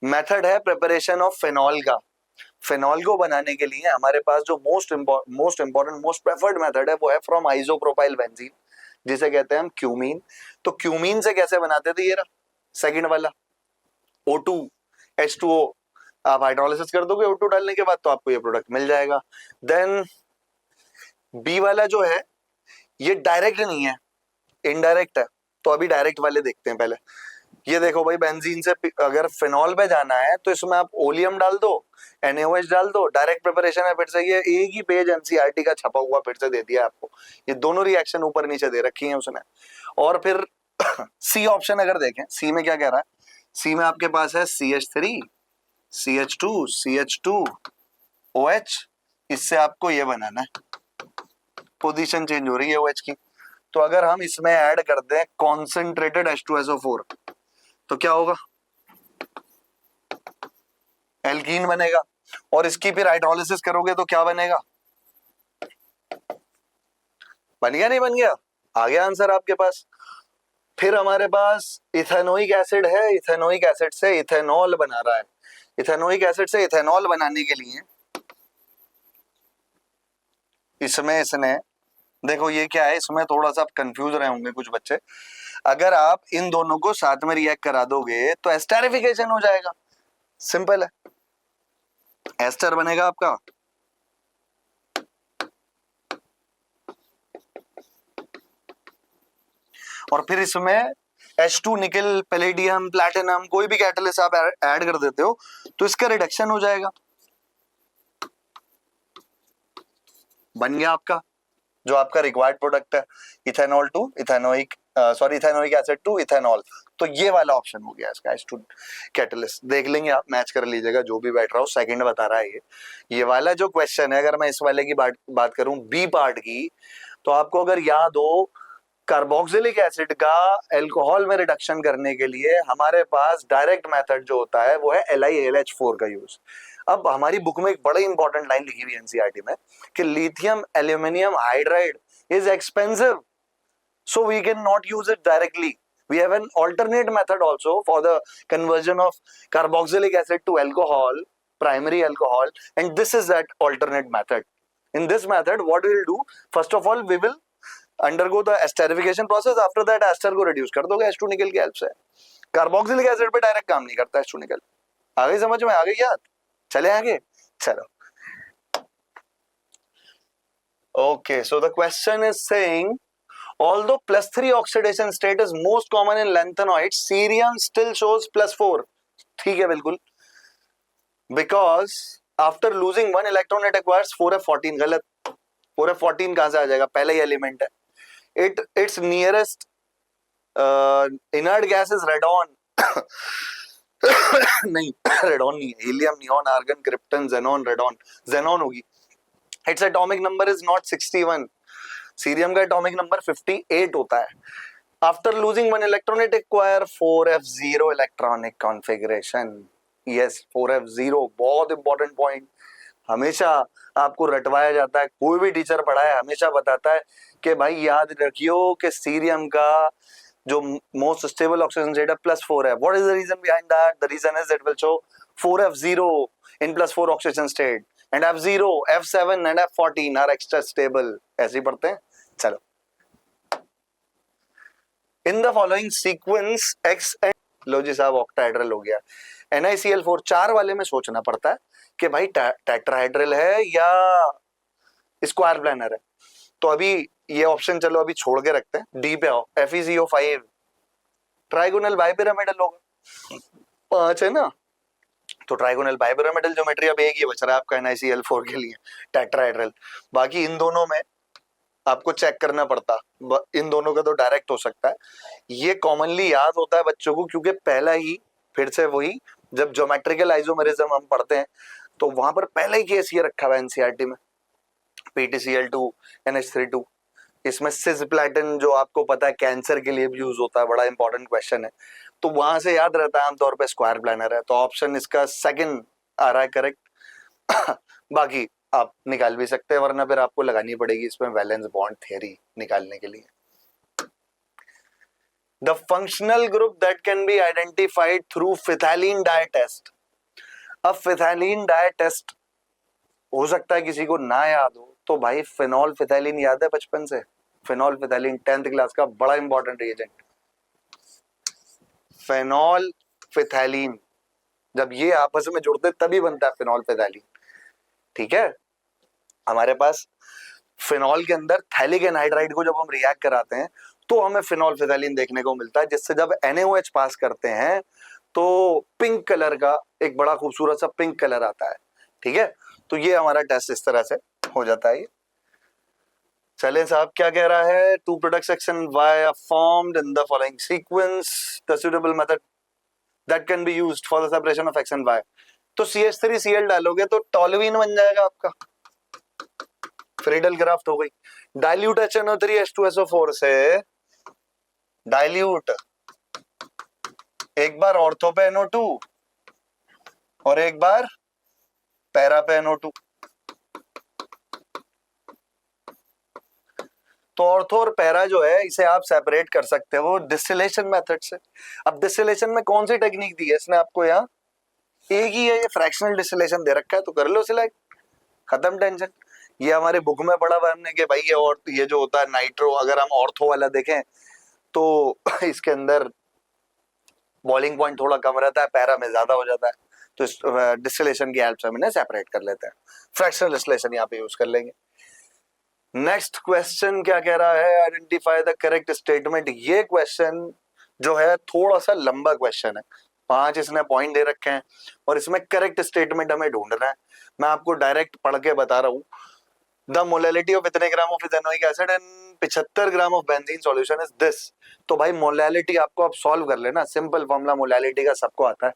मेथड है प्रिपरेशन ऑफ फेनॉल का। फेनॉल को बनाने के लिए हमारे पास जो most important most preferred method है वो है फ्रॉम आइसोप्रोपाइल बेंजीन, जिसे कहते हैं हम क्यूमीन। तो क्यूमीन से कैसे बनाते थे, ये रहा सेकंड वाला O2 H2O, आप हाइड्रोलिसिस कर दोगे O2 डालने के बाद तो आपको ये प्रोडक्ट मिल जाएगा। देन बी वाला जो है ये डायरेक्ट नहीं है, इनडायरेक्ट है, तो अभी डायरेक्ट वाले देखते हैं पहले। ये देखो भाई, बेंजीन से अगर फिनॉल पे जाना है तो इसमें आप ओलियम डाल दो, NaOH डाल दो, डायरेक्ट प्रिपरेशन है। फिर से ये एक ही पेज NCERT का छपा हुआ फिर से दे दिया आपको, ये दोनों रिएक्शन ऊपर नीचे दे रखी है उसने। और फिर सी ऑप्शन अगर देखें, सी में क्या कह रहा है, सी में आपके पास है CH3 CH2 CH2 OH, इससे आपको ये बनाना है, पोजीशन चेंज हो रही है OH की। तो अगर हम इसमें ऐड कर दें कॉन्सेंट्रेटेड H2SO4 तो क्या होगा, एल्कीन बनेगा। और इसकी फिर हाइड्रोलिसिस करोगे तो क्या बनेगा, बन गया नहीं बन गया? आ गया आंसर आपके पास। फिर हमारे पास इथेनोइक एसिड है, इथेनोइक एसिड से इथेनॉल बना रहा है। इथेनोइक एसिड से इथेनॉल बनाने के लिए इसमें इसने, देखो ये क्या है, इसमें थोड़ा सा आप कंफ्यूज रहे होंगे कुछ बच्चे। अगर आप इन दोनों को साथ में रिएक्ट करा दोगे तो एस्टरिफिकेशन हो जाएगा। सिंपल है, एस्टर बनेगा आपका, और फिर इसमें H2 निकल, पैलेडियम, प्लैटिनम, कोई भी कैटलिस्ट आप ऐड कर देते हो तो इसका रिडक्शन हो जाएगा। बन गया आपका जो आपका रिक्वायर्ड प्रोडक्ट है, ethanol to ethanoic, sorry ethanoic acid to ethanol. तो ये वाला ऑप्शन हो गया इसका H2 कैटलिस्ट। देख लेंगे आप, मैच कर लीजिएगा जो भी बैठ रहा हो, सेकंड बता रहा है ये वाला जो क्वेश्चन है। अगर मैं इस वाले की बात करूं बी पार्ट की, तो आपको अगर याद हो, कार्बोक्सिलिक एसिड का अल्कोहल में रिडक्शन करने के लिए हमारे पास डायरेक्ट मेथड जो होता है वो है LiAlH4 का यूज। अब हमारी बुक में एक बड़ी इंपॉर्टेंट लाइन लिखी हुई है एनसीईआरटी में कि lithium aluminium hydride is expensive, so we cannot use it directly. We have an alternate method also for the conversion of carboxylic acid to alcohol, primary alcohol, and this is that alternate method. In this method, what we will do, first of all, we will undergo the esterification process. After that, ester को reduce कर दोगे H2 निकल की help से। Carboxylic acid पे direct काम नहीं करता H2 निकल। आ गई समझ में? आ गई याद? चले आगे, चलो। Okay, so the question is saying, although +3 oxidation state is most common in lanthanoids, cerium still shows +4. ठीक है बिल्कुल, because after losing 1 electron it acquires 4f14। गलत, 4f14 कहां से आ जाएगा? पहला ही एलिमेंट है। its nearest inert gas is radon। नहीं, रेडॉन नहीं है, helium, neon, argon, krypton, xenon, radon, xenon होगी। its atomic number is not 61। Cerium का एटॉमिक नंबर 58 होता है। After losing 1 electron it acquire 4f0 electronic configuration. Yes, 4f0 बहुत important point, हमेशा आपको रटवाया जाता है। कोई भी टीचर पढ़ाए हमेशा बताता है कि भाई याद रखियो कि सीरियम का जो मोस्ट स्टेबल ऑक्सीजन स्टेट है +4 है। What is the reason behind that? The reason is it will show 4f0 in +4 oxygen state and F0, F7 and F14 are extra stable। ऐसे ही पढ़ते हैं। चलो, in the following sequence X and, लो जी साहब octahedral हो गया। NiCl4 4 वाले में सोचना पड़ता है कि भाई टेट्राहेड्रल है या स्क्वायर प्लानर है। तो अभी ये ऑप्शन चलो अभी छोड़ के रखते हैं, डी पे आओ। FeCO5 ट्राइगोनल बाइपिरामिडल होगा, 5 है ना, तो ट्राइगोनल बाइपिरामिडल ज्योमेट्री अब एक ही बच रहा है आपका NiCl4 के लिए, टेट्राहेड्रल। बाकी इन दोनों में आपको चेक करना पड़ता, इन दोनों का तो डायरेक्ट हो सकता है। ये कॉमनली याद होता है बच्चों को क्योंकि पहला ही, फिर से वही, जब ज्योमेट्रिकल आइसोमेरिज्म हम पढ़ते हैं तो वहां पर पहला ही केस ये रखा हुआ है एनसीईआरटी में, PtCl2 NH32। इसमें सिस्प्लैटिन जो आपको पता है कैंसर के लिए भी यूज होता है, बड़ा इंपॉर्टेंट क्वेश्चन है, तो वहां से याद रहता है आमतौर पे स्क्वायर प्लानर है। तो ऑप्शन इसका सेकंड आ रहा है करेक्ट। बाकी आप निकाल भी सकते हैं, वरना फिर आपको लगानी पड़ेगी इसमें वैलेंस बॉन्ड थ्योरी निकालने के लिए। The functional group that can be identified through phthalein dye test. अब फिथाइलिन डाई टेस्ट हो सकता है किसी को ना याद हो, तो भाई फिनॉल फिथाइलिन याद है बचपन से? फिनॉल फिथाइलिन 10th क्लास का बड़ा इंपॉर्टेंट रिएजेंट। फिनॉल फिथाइलिन जब ये आपस में जुड़ते तभी बनता है फिनॉल फिथाइलिन। ठीक है, हमारे पास फिनॉल के अंदर थैलिक एनहाइड्राइड को जब हम रिएक्ट कराते हैं तो हमें फिनॉल फिथाइलिन देखने को मिलता है, जिससे जब NaOH पास करते हैं तो पिंक कलर का एक बड़ा खूबसूरत सा पिंक कलर आता है। ठीक है, तो ये हमारा टेस्ट इस तरह से हो जाता है। चलें साहब, क्या कह रहा है? To product section Y are formed in the following sequence, the suitable method that can be used for the separation of X and Y। तो CH3Cl डालोगे तो टॉलुइन बन जाएगा आपका, फ्रीडल क्राफ्ट हो गई। डाइल्यूट HNO3 H2SO4 से dilute एक बार ऑर्थो पे NO2 और एक बार पैरा पे NO2। तो ऑर्थो और पैरा जो है इसे आप सेपरेट कर सकते हो डिस्टिलेशन मेथड से। अब डिस्टिलेशन में कौन सी टेक्निक दी है इसने आपको, यहाँ एक ही है, ये फ्रैक्शनल डिस्टिलेशन दे रखा है, तो कर लो सिलेक्ट, खत्म टेंशन। ये हमारे बुक में पढ़ा हुआ हमने कि भाई ये, और ये जो होता है नाइट्रो, अगर हम ऑर्थो वाला देखें तो इसके अंदर बॉइलिंग पॉइंट थोड़ा कम रहता है, पैरा में ज्यादा हो जाता है, तो इस डिस्टिलेशन की हेल्प से हम इन्हें सेपरेट कर लेते हैं, फ्रैक्शनल डिस्टिलेशन यहाँ पे यूज कर लेंगे। नेक्स्ट क्वेश्चन क्या कह रहा है, आइडेंटिफाई द करेक्ट स्टेटमेंट। ये क्वेश्चन जो है थोड़ा सा लंबा क्वेश्चन है, 5 इसने पॉइंट दे रखे हैं और इसमें करेक्ट स्टेटमेंट हमें ढूंढना है। मैं आपको डायरेक्ट पढ़ के बता रहा हूँ, द मोलैलिटी ऑफ इतने gram of ethanoic acid and 75 gram of benzene solution is this. तो भाई मोलैलिटी आपको आप सॉल्व कर लेना, सिंपल फॉर्मूला मोलैलिटी का सबको आता है,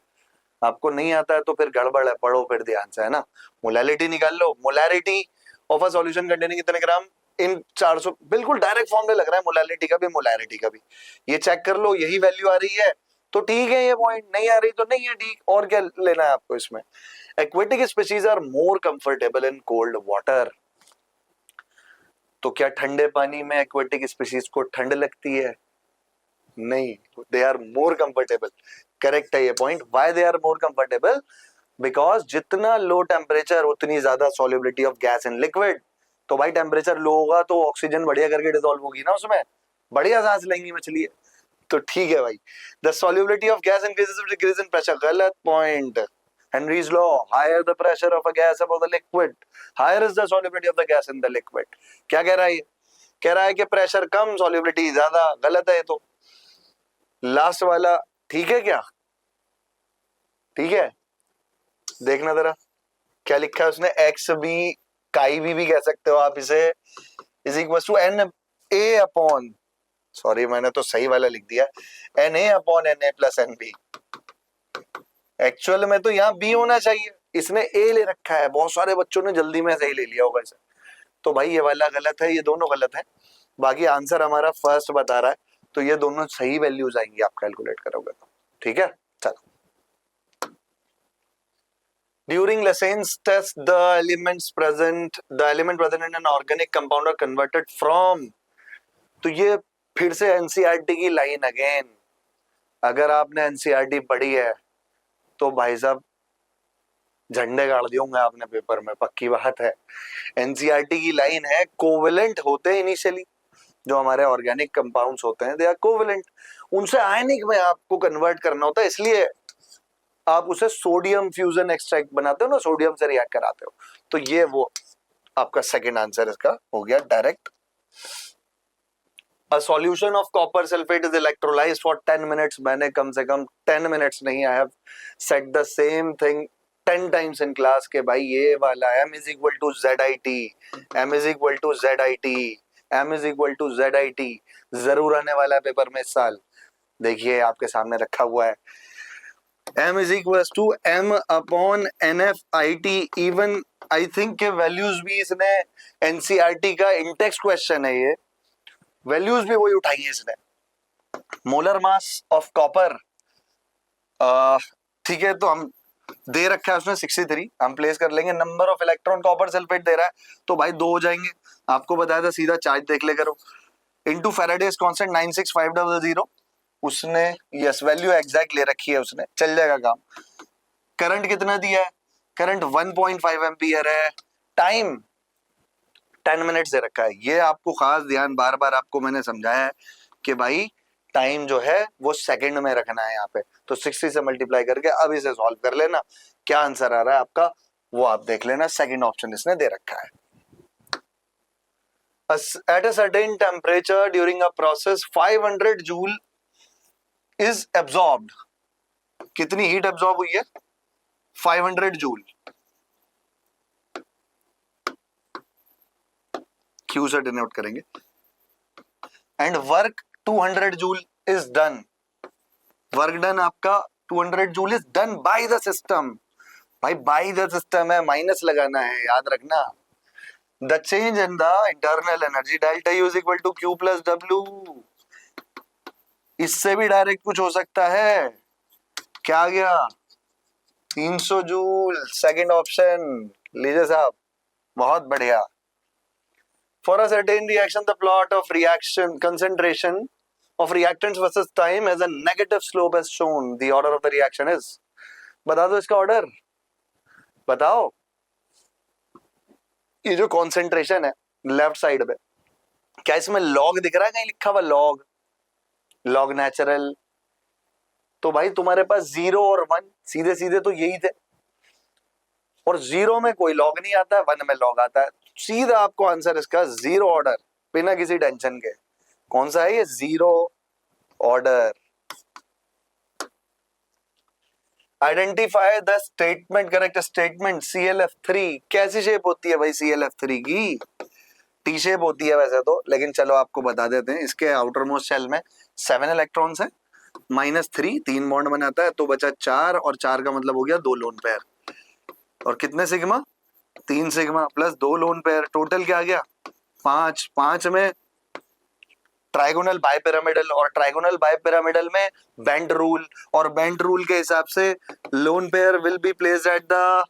आपको नहीं आता है तो फिर गड़बड़ है, पढ़ो फिर ध्यान से, है ना। मोलैलिटी निकाल लो, molarity of a solution containing इतने ग्राम इन 400, बिल्कुल डायरेक्ट फॉर्मूला लग रहा है, मोलैलिटी का भी मोलैरिटी का भी, ये चेक कर लो, यही वैल्यू आ रही है तो ठीक है, ये पॉइंट नहीं आ रही तो नहीं है, ठीक, और क्या लेना है आपको इसमें। Aquatic species are more comfortable in cold water. तो क्या ठंडे पानी में एक्वेटिक स्पीशीज को ठंड लगती है? नहीं, they are more comfortable. Correct है ये point. Why they are more comfortable? Because जितना लो टेम्परेचर उतनी ज्यादा solubility of gas in liquid. तो भाई टेम्परेचर लो होगा तो ऑक्सीजन बढ़िया करके डिसॉल्व होगी ना उसमें, बढ़िया सांस लेंगी मछली, तो ठीक है भाई। The solubility of gas increases with decrease in pressure, गलत point. Henry's law, higher the pressure of a gas above the liquid, higher is the solubility of the gas in the liquid. क्या कह रहा है ये? कह रहा है कि प्रेशर कम सॉल्युबिलिटी ज्यादा, गलत है ये तो। लास्ट वाला ठीक है क्या? ठीक है, देखना जरा क्या लिखा है उसने, एक्स बी, काई भी कह सकते हो आप इसे, is equal to N A upon, sorry मैंने तो सही वाला लिख दिया, N A upon N A plus N B. Actual में तो यहाँ बी होना चाहिए, इसने ए ले रखा है, बहुत सारे बच्चों ने जल्दी में सही ले लिया होगा इसे, तो भाई ये वाला गलत है, ये दोनों गलत है। बाकी आंसर हमारा फर्स्ट बता रहा है, तो ये दोनों सही वैल्यूज आएंगी आप कैलकुलेट करोगे तो, ठीक है। चलो, during Lassen's test the element present in an organic compound are converted from, तो ये फिर से एनसीईआरटी की लाइन अगेन, अगर आपने एनसीईआरटी पढ़ी है तो भाई साहब झंडे गाड़ दियोगे आपने पेपर में, पक्की बात है। एनसीईआरटी की लाइन है, कोवेलेंट होते हैं इनिशियली जो हमारे ऑर्गेनिक कंपाउंड्स होते हैं, दे आर कोवेलेंट, उनसे आयनिक में आपको कन्वर्ट करना होता है, इसलिए आप उसे सोडियम फ्यूजन एक्सट्रैक्ट बनाते हो ना, सोडियम से रिएक्ट कराते हो, तो ये वो आपका सेकंड आंसर इसका हो गया direct. A solution of copper sulfate is electrolyzed for 10 minutes, मैंने कम से कम 10 minutes नहीं, I have said the same thing 10 times in class के भाई ये वाला m is equal to ZIT, m is equal to ZIT, m is equal to ZIT जरूर आने वाला है पेपर में इस साल, देखिए आपके सामने रखा हुआ है, m is equal to m upon NFIT। Even I think के वैल्यूज भी इसने एनसीईआरटी का इंटेक्स क्वेश्चन है ये, वैल्यूज भी वही उठाई है इसने। मोलर मास ऑफ कॉपर, ठीक है, तो हम दे रखा है उसने 63, हम प्लेस कर लेंगे, number of electron copper sulphate दे रहा है तो भाई 2 हो जाएंगे, आपको बताया था सीधा चार्ज देख ले करो, इनटू फैराडेज कांस्टेंट 96500, उसने यस वैल्यू एग्जैक्ट ले रखी है उसने, चल जाएगा काम। करंट कितना दिया है? करंट 1.5 एम्पियर है, टाइम 10 मिनट दे रखा है, ये आपको खास ध्यान, बार बार आपको मैंने समझाया है कि भाई टाइम जो है वो सेकंड में रखना है यहाँ पे, तो 60 से मल्टीप्लाई करके अब इसे सॉल्व कर लेना, क्या आंसर आ रहा है आपका वो आप देख लेना, सेकंड ऑप्शन इसने दे रखा है। At a certain temperature during a process 500 joule is absorbed, कितनी हीट एब्जॉर्ब हुई है? 500 जूल, Q से डिनोट करेंगे, and work 200 joule is done, work done आपका 200 joule is done by the system, भाई बाय द सिस्टम है, minus लगाना है, याद रखना। The change in the internal energy delta U is equal to Q plus W, इससे भी direct कुछ हो सकता है, क्या आ गया? 300 जूल, सेकंड ऑप्शन लीजिए साहब, बहुत बढ़िया। For a certain reaction, the plot of reaction concentration of reactants versus time has a negative slope as shown. The order of the reaction is. बता दो इसका ऑर्डर, बताओ. ये जो कॉन्सेंट्रेशन है लेफ्ट साइड पे, क्या इसमें लॉग दिख रहा है? कहीं लिखा हुआ लॉग, लॉग नेचुरल. तो भाई तुम्हारे पास 0 और 1 सीधे सीधे तो यही थे, और 0 में कोई लॉग नहीं आता है, 1 में लॉग आता है. सीधा आपको आंसर इसका 0 ऑर्डर, बिना किसी टेंशन के. कौन सा है ये? 0 order. Identify the statement, correct statement. ClF3 कैसी शेप होती है भाई? ClF3 की टी शेप होती है वैसे तो, लेकिन चलो आपको बता देते हैं. इसके आउटर मोस्ट शेल में 7 इलेक्ट्रॉन्स हैं, -3, 3 बॉन्ड बनाता है, तो बचा 4, और 4 का मतलब हो गया 2 लोन पेयर. और कितने sigma? 3 sigma plus 2 lone pair, total क्या आ गया? 5. 5 में ट्राइगोनल बाइपिरामिडल, और ट्राइगोनल बाइपिरामिडल में बेंट रूल, और बेंट रूल के हिसाब से lone pair will be placed at the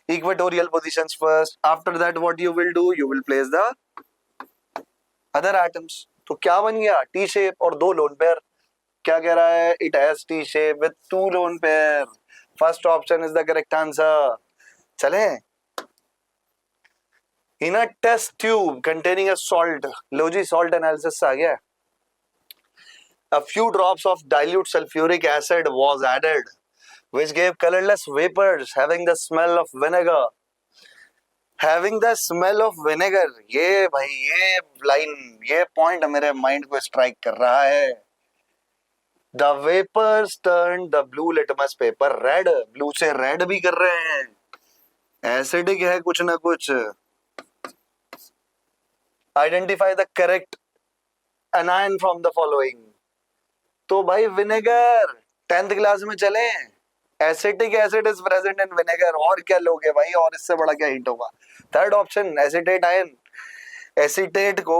equatorial positions first. After that what you will do? You will place the other atoms. तो क्या बन गया? टी शेप और 2 लोन पेयर. क्या कह रहा है? It has T shape with 2 lone pair. First option is the correct answer. चले. In a test tube containing a salt, लो जी सॉल्ट एनालिसिस आ गया. A few drops of dilute sulfuric acid was added, which gave colorless vapors having the smell of vinegar. Having the smell of vinegar. ये भाई, ये line, ये point मेरे mind को स्ट्राइक कर रहा है. The vapors turned the blue litmus paper red. Blue से रेड भी कर रहे हैं. एसिडिक है कुछ ना कुछ. Identify the correct anion from the following. तो भाई विनेगर, 10th क्लास में चले. Acetic acid is present in vinegar. और क्या लोगे भाई? और इससे बड़ा क्या हिंट होगा? Third option acetate ion. Acetate को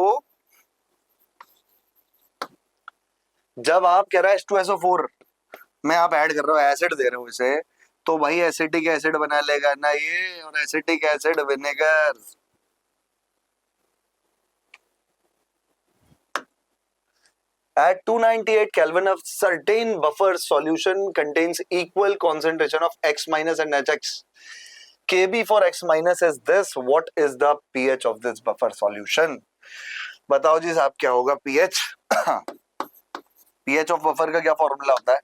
जब आप कह रहा है H2SO4 में आप ऐड कर रहे हो, एसिड दे रहे हो इसे, तो भाई एसिटिक एसिड बना लेगा ना ये, और acetic acid vinegar. At 298 Kelvin, a certain buffer solution contains equal concentration of X minus and HX. Kb for X minus is this. What is the pH of this buffer solution? बताओ जी साहब क्या होगा pH? pH of buffer का क्या formula होता है?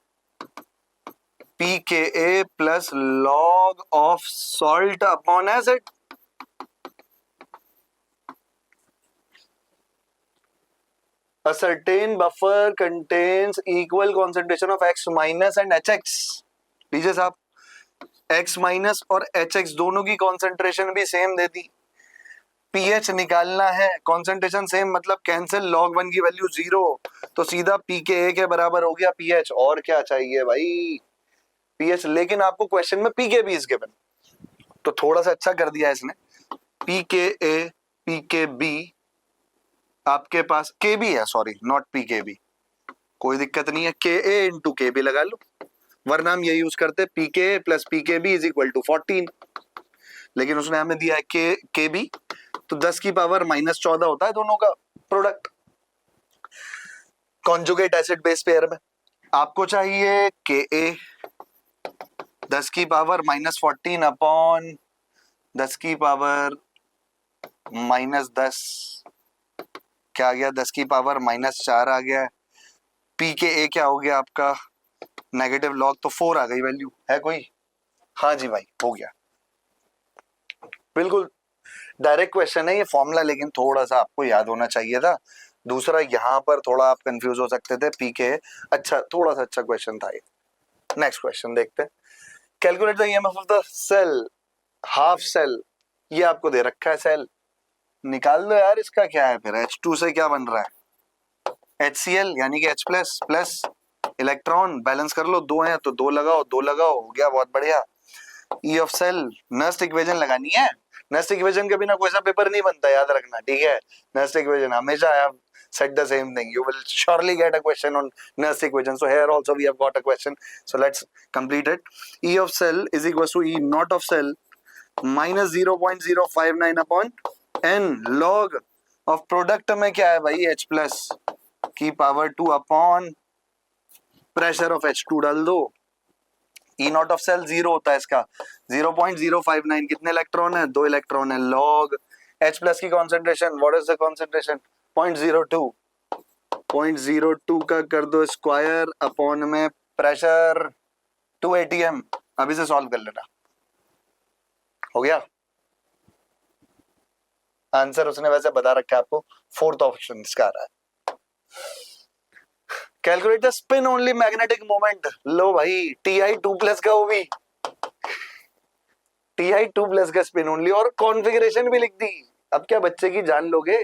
pKa plus log of salt upon acid. A certain buffer contains equal concentration of X minus and HX. लीजिए साहब, X minus और HX दोनों की concentration भी सेम दे दी. pH निकालना है, concentration सेम, मतलब कैंसिल, log 1 की वैल्यू 0, तो सीधा pKa के बराबर हो गया pH. और क्या चाहिए भाई? pH. लेकिन आपको क्वेश्चन में pKb इज गिवन, तो थोड़ा सा अच्छा कर दिया इसने. pKa pKb आपके पास Kb है, सॉरी नॉट pKb, कोई दिक्कत नहीं है, Ka इंटू Kb लगा लो, वरना हम ये यूज करते pKa plus pKb is equal to 14. लेकिन उसने हमें दिया है Kb, तो 10 की पावर -14 होता है दोनों का product conjugate acid base pair में. आपको चाहिए Ka 10 की पावर -14 अपॉन 10 की पावर -10, क्या आ गया? 10 की पावर -4 आ गया. pKa क्या हो गया आपका? नेगेटिव लॉग, तो 4 आ गई वैल्यू. है कोई? हाँ जी भाई, हो गया. बिल्कुल डायरेक्ट क्वेश्चन है ये फॉर्मूला, लेकिन थोड़ा सा आपको याद होना चाहिए था. दूसरा यहाँ पर थोड़ा आप कंफ्यूज हो सकते थे. pKa अच्छा, थोड़ा सा अच्छा क्वेश्चन था ये. नेक्स्ट क्वेश्चन देखते हैं. Calculate the EMF of the cell, half cell. ये आपको दे रखा है सेल, निकाल दो यार. इसका क्या है फिर? H2 से क्या बन रहा है? HCl यानी कि H plus plus electron, balance कर लो. 2 हैं तो 2 लगाओ, 2 लगाओ, हो गया, बहुत बढ़िया. E of cell, Nernst equation लगानी है. नस्ट इक्वेशन के बिना कोई सा पेपर नहीं बनता, याद रखना, ठीक है? नस्ट इक्वेशन हमेशा I have said the same thing. You will surely get a question on Nernst equation. So here also we have got a question. So let's complete it. E of cell is equals to E naught of cell minus 0.059 upon n log of product में क्या है भाई, H plus की power 2 upon pressure of H2 डाल दो। ई not of cell 0 होता है इसका 0.059, कितने इलेक्ट्रॉन है, 2 इलेक्ट्रॉन है। लॉग H प्लस की concentration, what is the concentration, 0.02, 0.02 का कर दो स्क्वायर अपॉन में प्रेशर 2 atm। अभी से सॉल्व कर लेना, हो गया आंसर। उसने वैसे बता रखा है आपको, फोर्थ ऑप्शन इसका आ रहा है। Calculate the spin only magnetic moment. लो भाई Ti2 प्लस का, वो भी Ti2 प्लस का स्पिन ओनली, और कॉन्फ़िगरेशन भी लिख दी। अब क्या बच्चे की जान लोगे।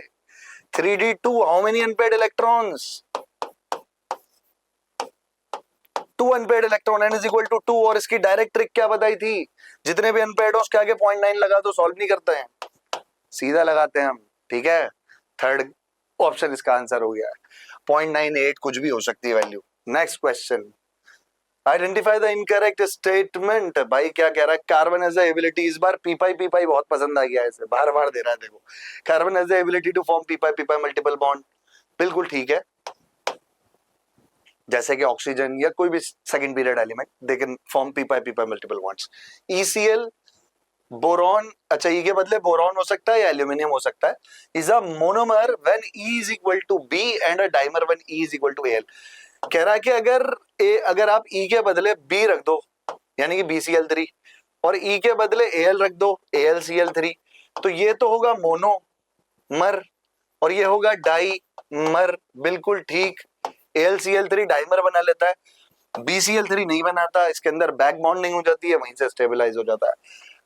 3d2, how many unpaired electrons, 2 unpaired electron, n is equal to 2। और इसकी डायरेक्ट ट्रिक क्या बताई थी, जितने भी अनपेयर्ड हो उसके आगे 0.9 लगा दो, सॉल्व नहीं करते हैं, सीधा लगाते हैं हम, ठीक है। थर्ड ऑप्शन इसका आंसर हो गया। 0.98 कुछ भी हो सकती है value. Next question, identify the incorrect statement. भाई क्या कह रहा है, कार्बन हैज द एबिलिटी, इस बार पी पाई बहुत पसंद आ गया है इसे, बार बार दे रहा है देखो। Carbon has the ability to form p pi multiple bond, बिल्कुल ठीक है। जैसे कि ऑक्सीजन या कोई भी second period element, they can form p pi multiple bonds. ECl, boron, अच्छा ई के बदले बोरॉन हो सकता है या एल्यूमिनियम हो सकता है, is a monomer when E is equal to B and a dimer when E is equal to Al। कह रहा है कि अगर आप E के बदले B रख दो यानी कि BCl3, और E के बदले Al रख दो AlCl3, तो ये तो होगा मोनोमर और ये होगा डाइमर, बिल्कुल ठीक। AlCl3 डाइमर बना लेता है, BCl3 नहीं बनाता, इसके अंदर बैक बॉन्डिंग हो जाती है, वहीं से स्टेबलाइज हो जाता है।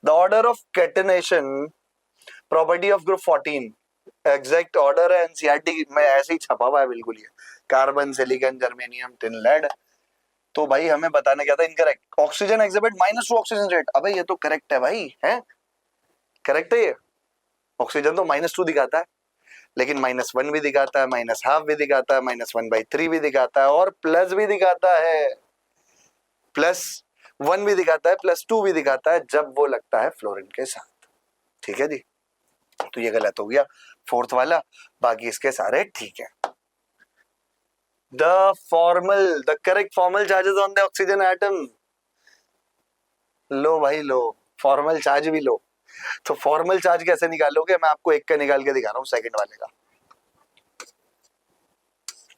The order of catenation, property of group 14, exact order है एनसीईआरटी में ऐसे ही छपा हुआ है बिल्कुल, ये carbon, silicon, germanium, tin, lead. तो भाई हमें बताना क्या था, incorrect. Oxygen exhibit -2 oxygen rate, अबे ये तो करेक्ट है भाई, है करेक्ट है ये। ऑक्सीजन तो -2 दिखाता है, लेकिन -1 भी दिखाता है, -12 भी दिखाता है, -1/3 भी दिखाता है, और प्लस भी दिखाता है, +1 भी दिखाता है, +2 भी दिखाता है, जब वो लगता है फ्लोरीन के साथ। ठीक है जी, तो ये गलत हो गया फोर्थ वाला, बाकी इसके सारे ठीक है। The correct formal charges on the oxygen atom, लो भाई लो, फॉर्मल चार्ज भी लो। तो फॉर्मल चार्ज कैसे निकालोगे, मैं आपको एक का निकाल के दिखा रहा हूं, सेकंड वाले का।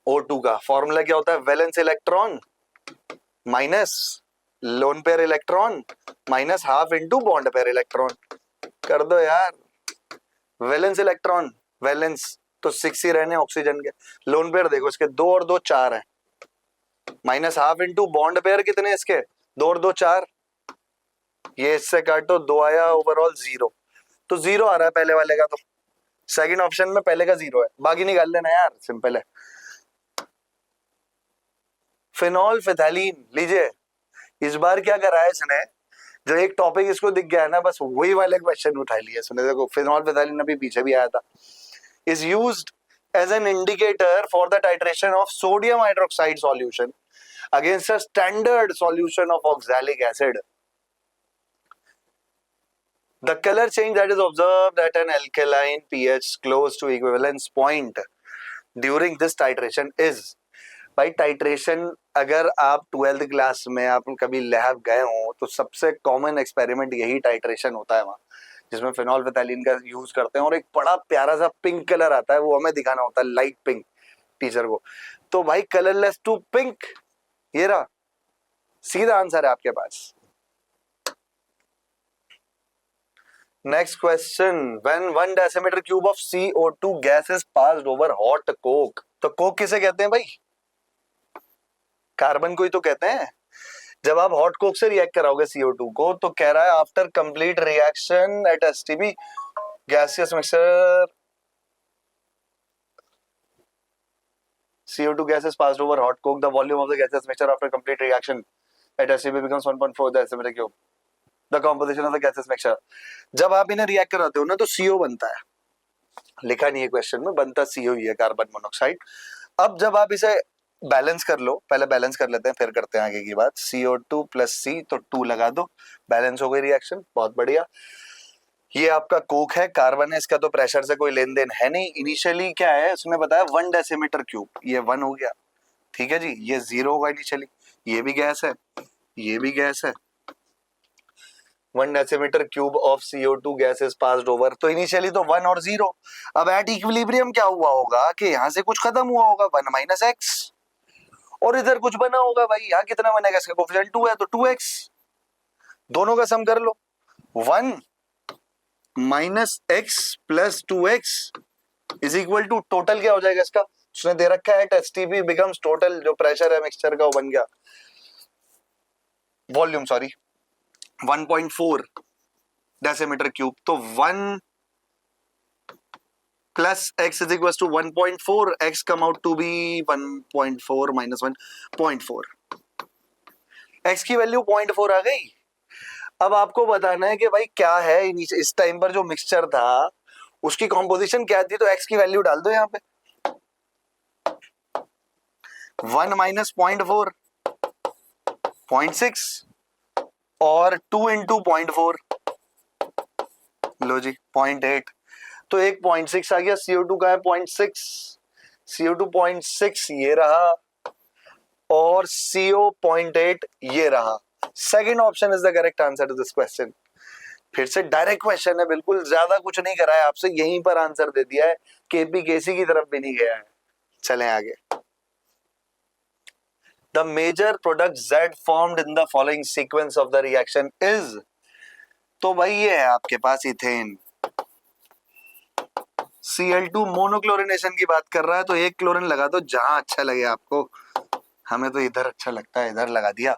O2 का फॉर्मूला क्या होता है, valence electron minus lone pair electron minus half into bond pair electron. कर दो यार, वैलेंस इलेक्ट्रॉन, वैलेंस तो 6 ही रहने ऑक्सीजन के, लोन पेयर देखो इसके 2 और 2 4 है, minus half into bond pair कितने इसके 2 और 2 4, ये इससे काटो 2 आया, ओवरऑल 0, तो 0 आ रहा है पहले वाले का, तो सेकंड ऑप्शन में पहले का 0 है, बाकी निकाल लेना यार, सिंपल है। फिनॉल फिथैलीन, लीजिए इस बार क्या करा है इसने, जो एक टॉपिक इसको दिख गया है ना, बस वही वाले क्वेश्चन उठा लिए इसने। देखो फिनॉल फिथैलीन अभी पीछे भी आया था, is used as an indicator for the titration of sodium hydroxide solution against a standard solution of oxalic acid. The color change that is observed at an alkaline pH close to equivalence point during this titration is, भाई titration अगर आप 12th class में आप कभी lab गए हो तो सबसे कॉमन एक्सपेरिमेंट यही टाइट्रेशन होता है वहाँ, जिसमें फिनॉल फिथैलीन का यूज करते हैं, और एक बड़ा प्यारा सा पिंक कलर आता है, वो हमें दिखाना होता है, लाइट पिंक टीचर को। तो भाई कलरलेस टू पिंक, ये रहा सीधा आंसर है आपके पास। Next question, when 1 decimeter cube of CO2 gas is passed over hot coke, तो कोक किसे कहते हैं भाई, कार्बन को ही तो कहते हैं। जब आप हॉट कोक से रिएक्ट कराओगे CO2 को, तो कह रहा है after complete reaction at STP gaseous mixture CO2 gas is passed over hot coke, the volume of the gaseous mixture after complete reaction at STP becomes 1.4 decimeter cube. The composition of the gaseous mixture, जब आप इन्हें react कराते हो ना तो CO बनता है, लिखा नहीं है क्वेश्चन में, बनता CO ही है, कार्बन मोनोऑक्साइड। अब जब आप इसे बैलेंस कर लो, पहले बैलेंस कर लेते हैं फिर करते हैं आगे की बात। CO2 + C, तो 2 लगा दो, बैलेंस हो गई रिएक्शन, बहुत बढ़िया। ये आपका कोक है, कार्बन है, इसका तो प्रेशर से कोई लेन देन है नहीं। इनिशियली क्या है उसने बताया 1 डेसीमीटर क्यूब, ये 1 हो गया, ठीक है जी, ये 0 होगा इनिशियली। ये भी गैस है, ये भी गैस है। 1 decimeter cube of CO2 gas is passed over, तो इनिशियली तो 1 और 0। अब एट इक्विलिब्रियम क्या हुआ होगा कि यहाँ से कुछ खत्म हुआ होगा, 1 माइनस एक्स, और इधर कुछ बना होगा भाई, यहाँ कितना बनेगा, इसका कोफिशिएंट 2 है तो 2x, दोनों का सम कर लो, 1 minus x plus 2x is equal to, total क्या हो जाएगा इसका, उसने दे रखा है एसटीपी बिकम्स टोटल, जो प्रेशर है मिक्सचर का वो बन गया वॉल्यूम, सॉरी 1.4 डेसीमीटर क्यूब, तो 1 plus x is equal to 1.4, x come out to be 1.4 minus 1.4, x की वैल्यू 0.4 आ गई। अब आपको बताना है कि भाई क्या है इस टाइम पर जो मिक्सचर था उसकी कॉम्पोजिशन क्या थी, तो एक्स की वैल्यू डाल दो यहाँ पे, 1 माइनस 0.4 0.6 और 2 इंटू 0.4, लो जी 0.8, तो एक 0.6 आ गया, CO2 का है 0.6, CO2 0.6 ये रहा और CO 0.8 ये रहा। Second option is the correct answer to this question. फिर से डायरेक्ट क्वेश्चन है, बिल्कुल ज्यादा कुछ नहीं करा है आपसे, यहीं पर आंसर दे दिया है, KPKC की तरफ भी नहीं गया है। चलें आगे। The major product Z formed in the following sequence of the reaction is, तो भाई ये है आपके पास इथेन, Cl2 मोनोक्लोरिनेशन की बात कर रहा है, तो एक क्लोरीन लगा दो जहां अच्छा लगे आपको, हमें तो इधर अच्छा लगता है, इधर लगा दिया।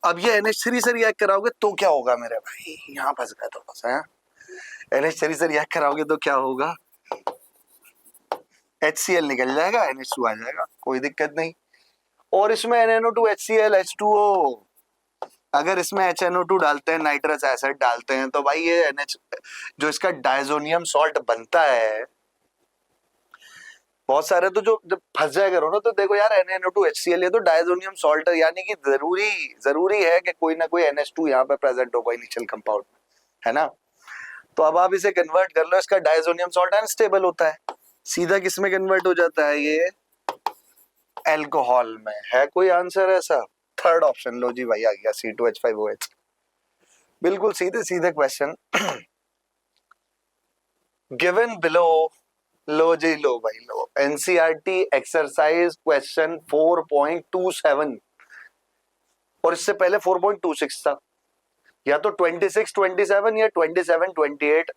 अब ये NH3 से रिएक्ट कराओगे तो क्या होगा मेरे भाई, यहाँ फंस गए तो बस है, NH3 से रिएक्ट कराओगे तो क्या होगा, HCl निकल जाएगा, NH2 आ जाएगा, कोई दिक्कत नहीं। और इसमें NNO2 HCl H2O, अगर इसमें HNO2 डालते हैं, नाइट्रस एसिड डालते हैं, तो भाई ये NH जो इसका डायजोनियम सॉल्ट बनता है, बहुत सारे तो जो जब फंस जाए करो ना, तो देखो यार NNO2 HCl ये तो डायजोनियम सॉल्ट है, यानी कि जरूरी है कि कोई ना कोई NH2 यहाँ पे प्रेजेंट होगा इनिशियल कंपाउंड, है ना। तो अब आप इसे कन्वर्ट कर लो, इसका डायजोनियम सॉल्ट अनस्टेबल होता है, सीधा किस में कन्वर्ट हो जाता है, ये एल्कोहल में। है कोई आंसर ऐसा? थर्ड ऑप्शन, लो जी भाई आ गया C2H5OH, बिल्कुल सीधे सीधे क्वेश्चन गिवन बिलो, लो जी लो भाई लो, NCERT एक्सरसाइज क्वेश्चन 4.27, और इससे पहले 4.26 था, या तो 26-27 या 27-28।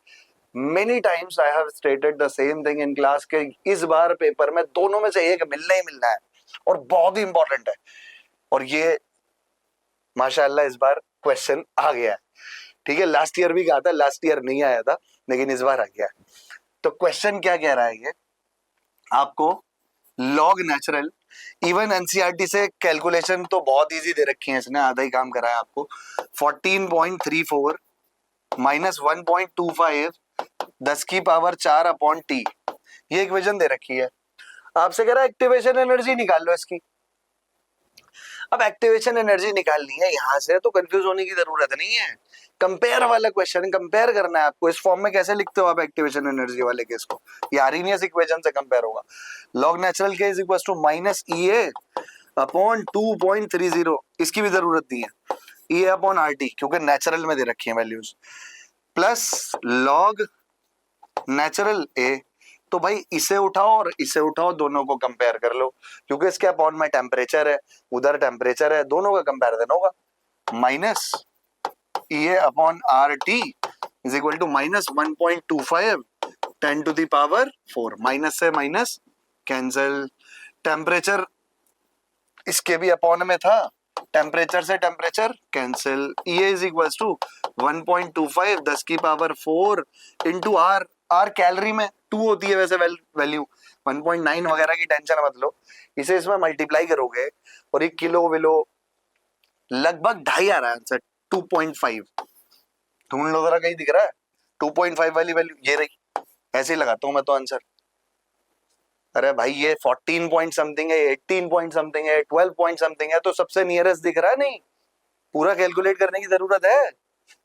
Many times I have stated the same thing in class के इस बार पेपर में दोनों में से एक मिलना ही मिलना है और बहुत ही इंपॉर्टेंट है, और ये माशाल्लाह इस बार क्वेश्चन आ गया है, ठीक है। लास्ट ईयर भी कहा था, लास्ट ईयर नहीं आया था, लेकिन इस बार आ गया। तो क्वेश्चन क्या कह रहा है ये आपको, लॉग नेचुरल, इवन NCERT से कैलकुलेशन तो बहुत इजी दे रखी है इसने, आधा ही काम कराया आपको, 14.34 माइनस 1.25 10 की पावर 4 अपॉन T, ये इक्वेशन दे रखी है। आपसे कह रहा है एक्टिवेशन एनर्जी निकाल लो इसकी। अब एक्टिवेशन एनर्जी निकालनी है यहां से, तो कंफ्यूज होने की जरूरत नहीं है, कंपेयर वाला क्वेश्चन, कंपेयर करना है आपको। इस फॉर्म में कैसे लिखते हो आप एक्टिवेशन एनर्जी वाले केस को, ये आर्हीनियस इक्वेशन से कंपेयर होगा, लॉग नेचुरल के is equal to minus EA upon 2.30, इसकी भी जरूरत नहीं है, EA अपॉन RT क्योंकि नेचुरल में दे रखी है values, plus log natural A, तो भाई इसे उठाओ और इसे उठाओ, दोनों को कंपेयर कर लो, क्योंकि इसके अपॉन में टेम्परेचर है, उधर टेम्परेचर है, दोनों का कंपैरिजन होगा, minus EA upon RT is equal to minus 1.25 10 to the power 4, minus से माइनस कैंसिल, टेम्परेचर इसके भी अपॉन में था, टेम्परेचर से temperature cancel, EA is equal to 1.25 10 की पावर 4 इंटू R कैलोरी में 2 होती है वैसे वैल्यू, 1.9 वगैरह की टेंशन मत लो, इसे इसमें मल्टीप्लाई करोगे और एक किलो विलो लगभग 2.5 आ रहा है आंसर, 2.5, ढूंढ लो जरा, कहीं दिख रहा है 2.5 वाली वैल्यू, ये रही, ऐसे ही लगाता हूं मैं तो आंसर। अरे भाई ये 14 पॉइंट समथिंग है, 18 पॉइंट समथिंग है, 12 पॉइंट समथिंग है, तो सबसे नियरेस्ट दिख रहा है, नहीं पूरा कैलकुलेट करने की जरूरत है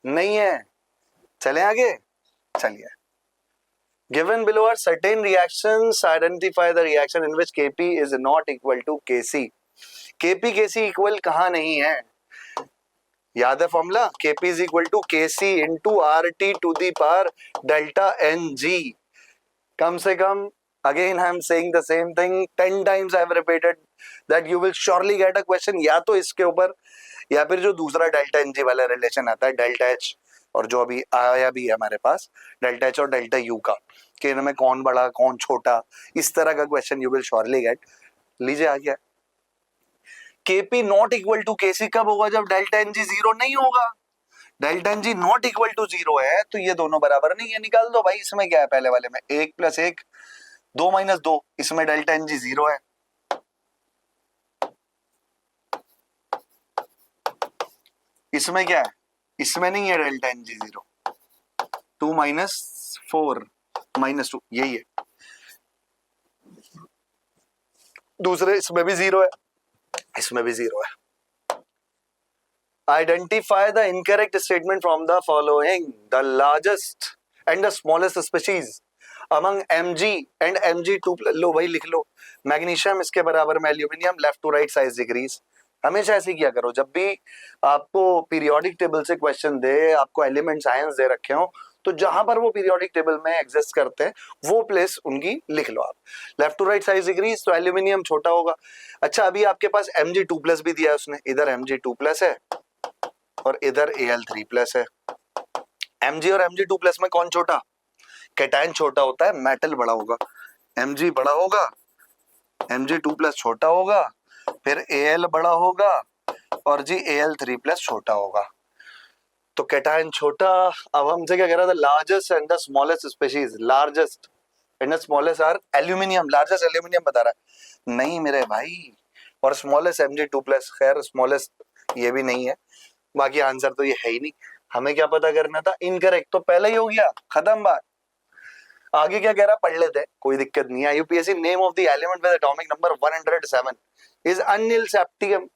नहीं है। चलें आगे, चलिए, given below are certain reactions, identify the reaction in which Kp is not equal to Kc. Kp Kc equal कहाँ नहीं है? याद है formula, Kp is equal to Kc into RT to the power delta Ng. कम से कम, again I am saying the same thing 10 times I have repeated that you will surely get a question या तो इसके ऊपर या फिर जो दूसरा delta n जी वाला रिलेशन आता है डेल्टा एच, और जो अभी आया भी है हमारे पास डेल्टा एच और डेल्टा यू का, कि इनमें कौन बड़ा कौन छोटा, इस तरह का question you will surely get. लीजिए आ गया, KP not equal to KC कब होगा? जब डेल्टा एन जी जीरो नहीं होगा. Delta n g not equal to zero है तो ये दोनों बराबर नहीं है. निकाल दो भाई, इसमें क्या है, पहले वाले में 1 + 1 2 - 2, इसमें डेल्टा एन जी जीरो है. इसमें क्या है, इसमें नहीं है डेल्टा एन जी जीरो. 2 - 4 - 2 यही है. दूसरे इसमें भी जीरो है, इसमें भी जीरो है. Identify the incorrect statement from the following. The largest and the smallest species among Mg and Mg2. लो भाई लिख लो, मैग्नीशियम इसके बराबर में aluminium, left to right size decrease. हमेशा ऐसे किया करो, जब भी आपको पीरियोडिक टेबल से क्वेश्चन दे, आपको एलिमेंट साइंस दे रखे हो, तो जहां पर वो पीरियोडिक टेबल में एग्जिस्ट करते हैं वो प्लेस उनकी लिख लो आप. Left to right size decrease, तो एल्यूमिनियम छोटा होगा. अच्छा, अभी आपके पास Mg2+ भी दिया है उसने, इधर Mg2+ है और इधर Al3+ है. Mg और Mg2+ में कौन छोटा? कैटायन छोटा होता है, मेटल बड़ा होगा. Mg बड़ा होगा, Mg2+ छोटा होगा, फिर Al बड़ा होगा और जी Al3+ छोटा होगा. तो कैटायन छोटा. अब हमसे क्या कह रहा था? Largest and the smallest species. Largest and the smallest are aluminium. Largest aluminium बता रहा है, नहीं मेरे भाई. और स्मॉलेस्ट Mg2+. खैर स्मॉलेस्ट ये भी नहीं है, बाकी आंसर तो ये है ही नहीं. हमें क्या पता करना था? इनकरेक्ट तो पहले ही हो गया, खत्म बात. आगे क्या कह रहा, पढ़ लेते हैं, कोई दिक्कत नहीं है. UPSC, name of the element with atomic number 107 is unnilseptium.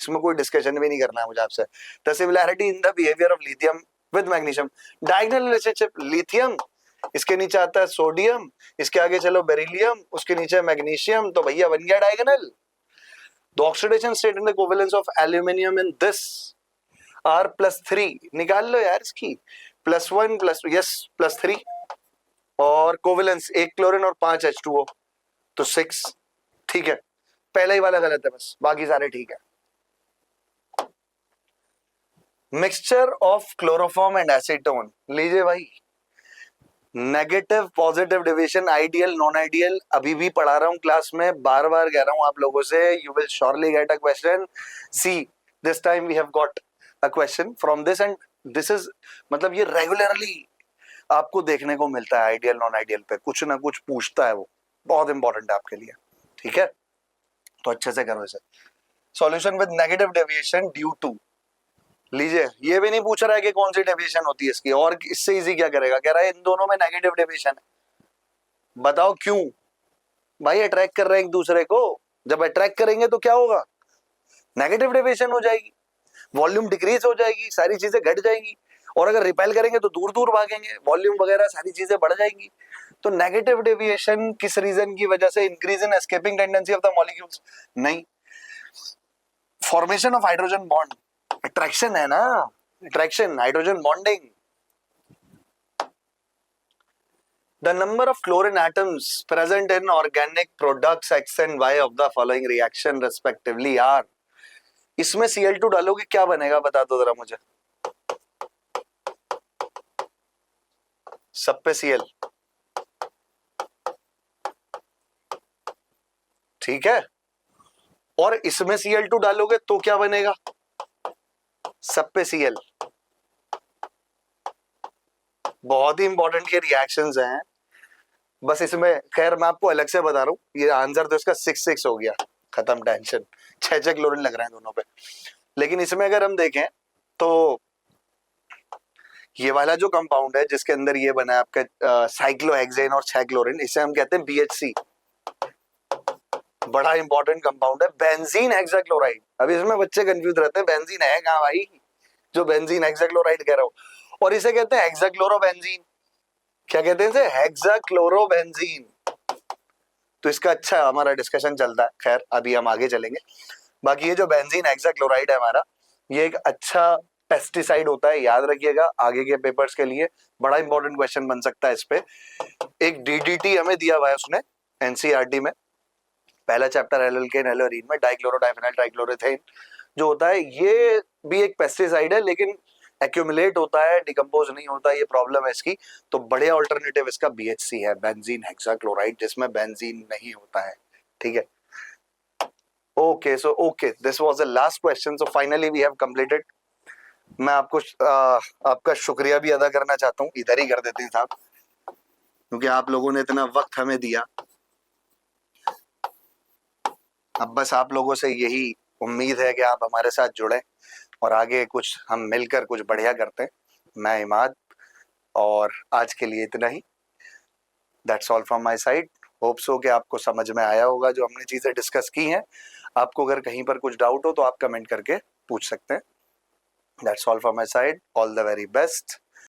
इसमें कोई डिस्कशन भी नहीं करना है मुझे आपसे. The similarity in the behaviour of lithium with magnesium. Diagonal relationship, lithium इसके नीचे आता है सोडियम, इसके आगे चलो बेरिलियम, उसके नीचे मैग्नीशियम, तो भैया बन गया diagonal. The oxidation state in the covalence of aluminium in this R+3. निकाल लो यार इसकी, +1 यस +3, और कोवेलेंस 1 क्लोरीन और 5 H2O, तो 6. ठीक है, पहला ही वाला गलत है बस, बाकी सारे ठीक है. Mixture of chloroform and acetone. लीजिए भाई, negative positive division, ideal non ideal, अभी भी पढ़ा रहा हूं क्लास में, बार बार कह रहा हूं आप लोगों से, you will surely get a question. See this time we have got a question from this, and this is, मतलब ये रेगुलरली आपको देखने को मिलता है. आइडियल नॉन आइडियल पे कुछ ना कुछ पूछता है, वो बहुत इंपॉर्टेंट है आपके लिए. ठीक है, तो अच्छे से करो इसे. Solution with negative deviation due to. लीजिए, ये भी नहीं पूछ रहा है कि कौन सी डेविएशन होती है इसकी, और इससे इजी क्या करेगा, कह रहा है इन दोनों में नेगेटिव डेविएशन है, बताओ क्यों. भाई अट्रैक्ट कर रहे हैं एक दूसरे को, जब अट्रैक्ट करेंगे तो क्या होगा, नेगेटिव डेविएशन हो जाएगी, वॉल्यूम डिक्रीज हो जाएगी, सारी चीजें घट जाएंगी. और अगर रिपेल करेंगे तो दूर दूर भागेंगे, वॉल्यूम वगैरह सारी चीजें बढ़ जाएंगी. तो नेगेटिव डेविएशन किस रीजन की वजह से? Increase in escaping tendency of the molecules. नहीं, formation of hydrogen bond. Attraction है ना, attraction, hydrogen bonding. The number of chlorine atoms present in organic products X and Y of the following reaction respectively are. इसमें Cl2 डालोगे क्या बनेगा, बता दो जरा मुझे. सब पे Cl, ठीक है. और इसमें Cl2 डालोगे तो क्या बनेगा, सब पे Cl. बहुत ही इंपॉर्टेंट ये रिएक्शंस हैं. बस इसमें, खैर मैं आपको अलग से बता रहा हूँ, ये आंसर तो इसका 6 हो गया, खत्म टेंशन. 6 क्लोरीन लग रहे हैं दोनों पे. लेकिन इसमें अगर हम देखें तो ये वाला जो कंपाउंड है जिसके अंदर ये बना है आपका साइक्लोहेक्सेन और 6 क्लोरीन, इसे हम कहते हैं BHC. बड़ा इंपॉर्टेंट कंपाउंड है, बेंजीन हेक्साक्लोराइड. अभी इसमें बच्चे कंफ्यूज रहते हैं, बेंजीन है कहाँ भाई, जो बेंजीन हेक्साक्लोराइड कह रहा हूं. और इसे कहते हैं हेक्साक्लोरोबेंजीन. क्या कहते हैं इसे, हेक्साक्लोरोबेंजीन। तो इसका अच्छा हमारा डिस्कशन चलता है, खैर अभी हम आगे चलेंगे। बाकी ये जो बेंजीन हेक्साक्लोराइड है हमारा, ये एक अच्छा पेस्टिसाइड होता है, याद रखिएगा आगे के पेपर्स के लिए बड़ा इंपॉर्टेंट क्वेश्चन बन सकता है इस पे। एक डीडीटी हमें दिया हुआ है उसने एनसीईआरटी में, पहला चैप्टर एल्केन एल्यूरीन में, डाइक्लोरो डाइफेनाइल ट्राइक्लोरोथेन जो होता है, ये भी एक पेस्टिसाइड है, लेकिन एक्यूमुलेट होता है, डिकम्पोज नहीं होता, ये प्रॉब्लम है इसकी। तो बढ़िया ऑल्टरनेटिव इसका बीएचसी है, बेंजीन हेक्साक्लोराइड, जिसमें बेंजीन नहीं होता है, ठीक है। Okay, so okay, this was the last question, so finally we have completed. मैं आपको आपका शुक्रिया भी अदा करना चाहता हूँ, इधर ही कर देते हैं साहब, क्योंकि आप लोगों ने इतना वक्त हमें दिया। अब बस आप लोगों से यही उम्मीद है कि आप हमारे साथ जुड़े और आगे कुछ हम मिलकर कुछ बढ़िया करते हैं। मैं इमाद, और आज के लिए इतना ही। That's all from my side. Hope so कि आपको समझ में आया होगा जो हमने चीजें डिस्कस की हैं। आपको अगर कहीं पर कुछ डाउट हो तो आप कमेंट करके पूछ सकते हैं। That's all from my side, all the very best.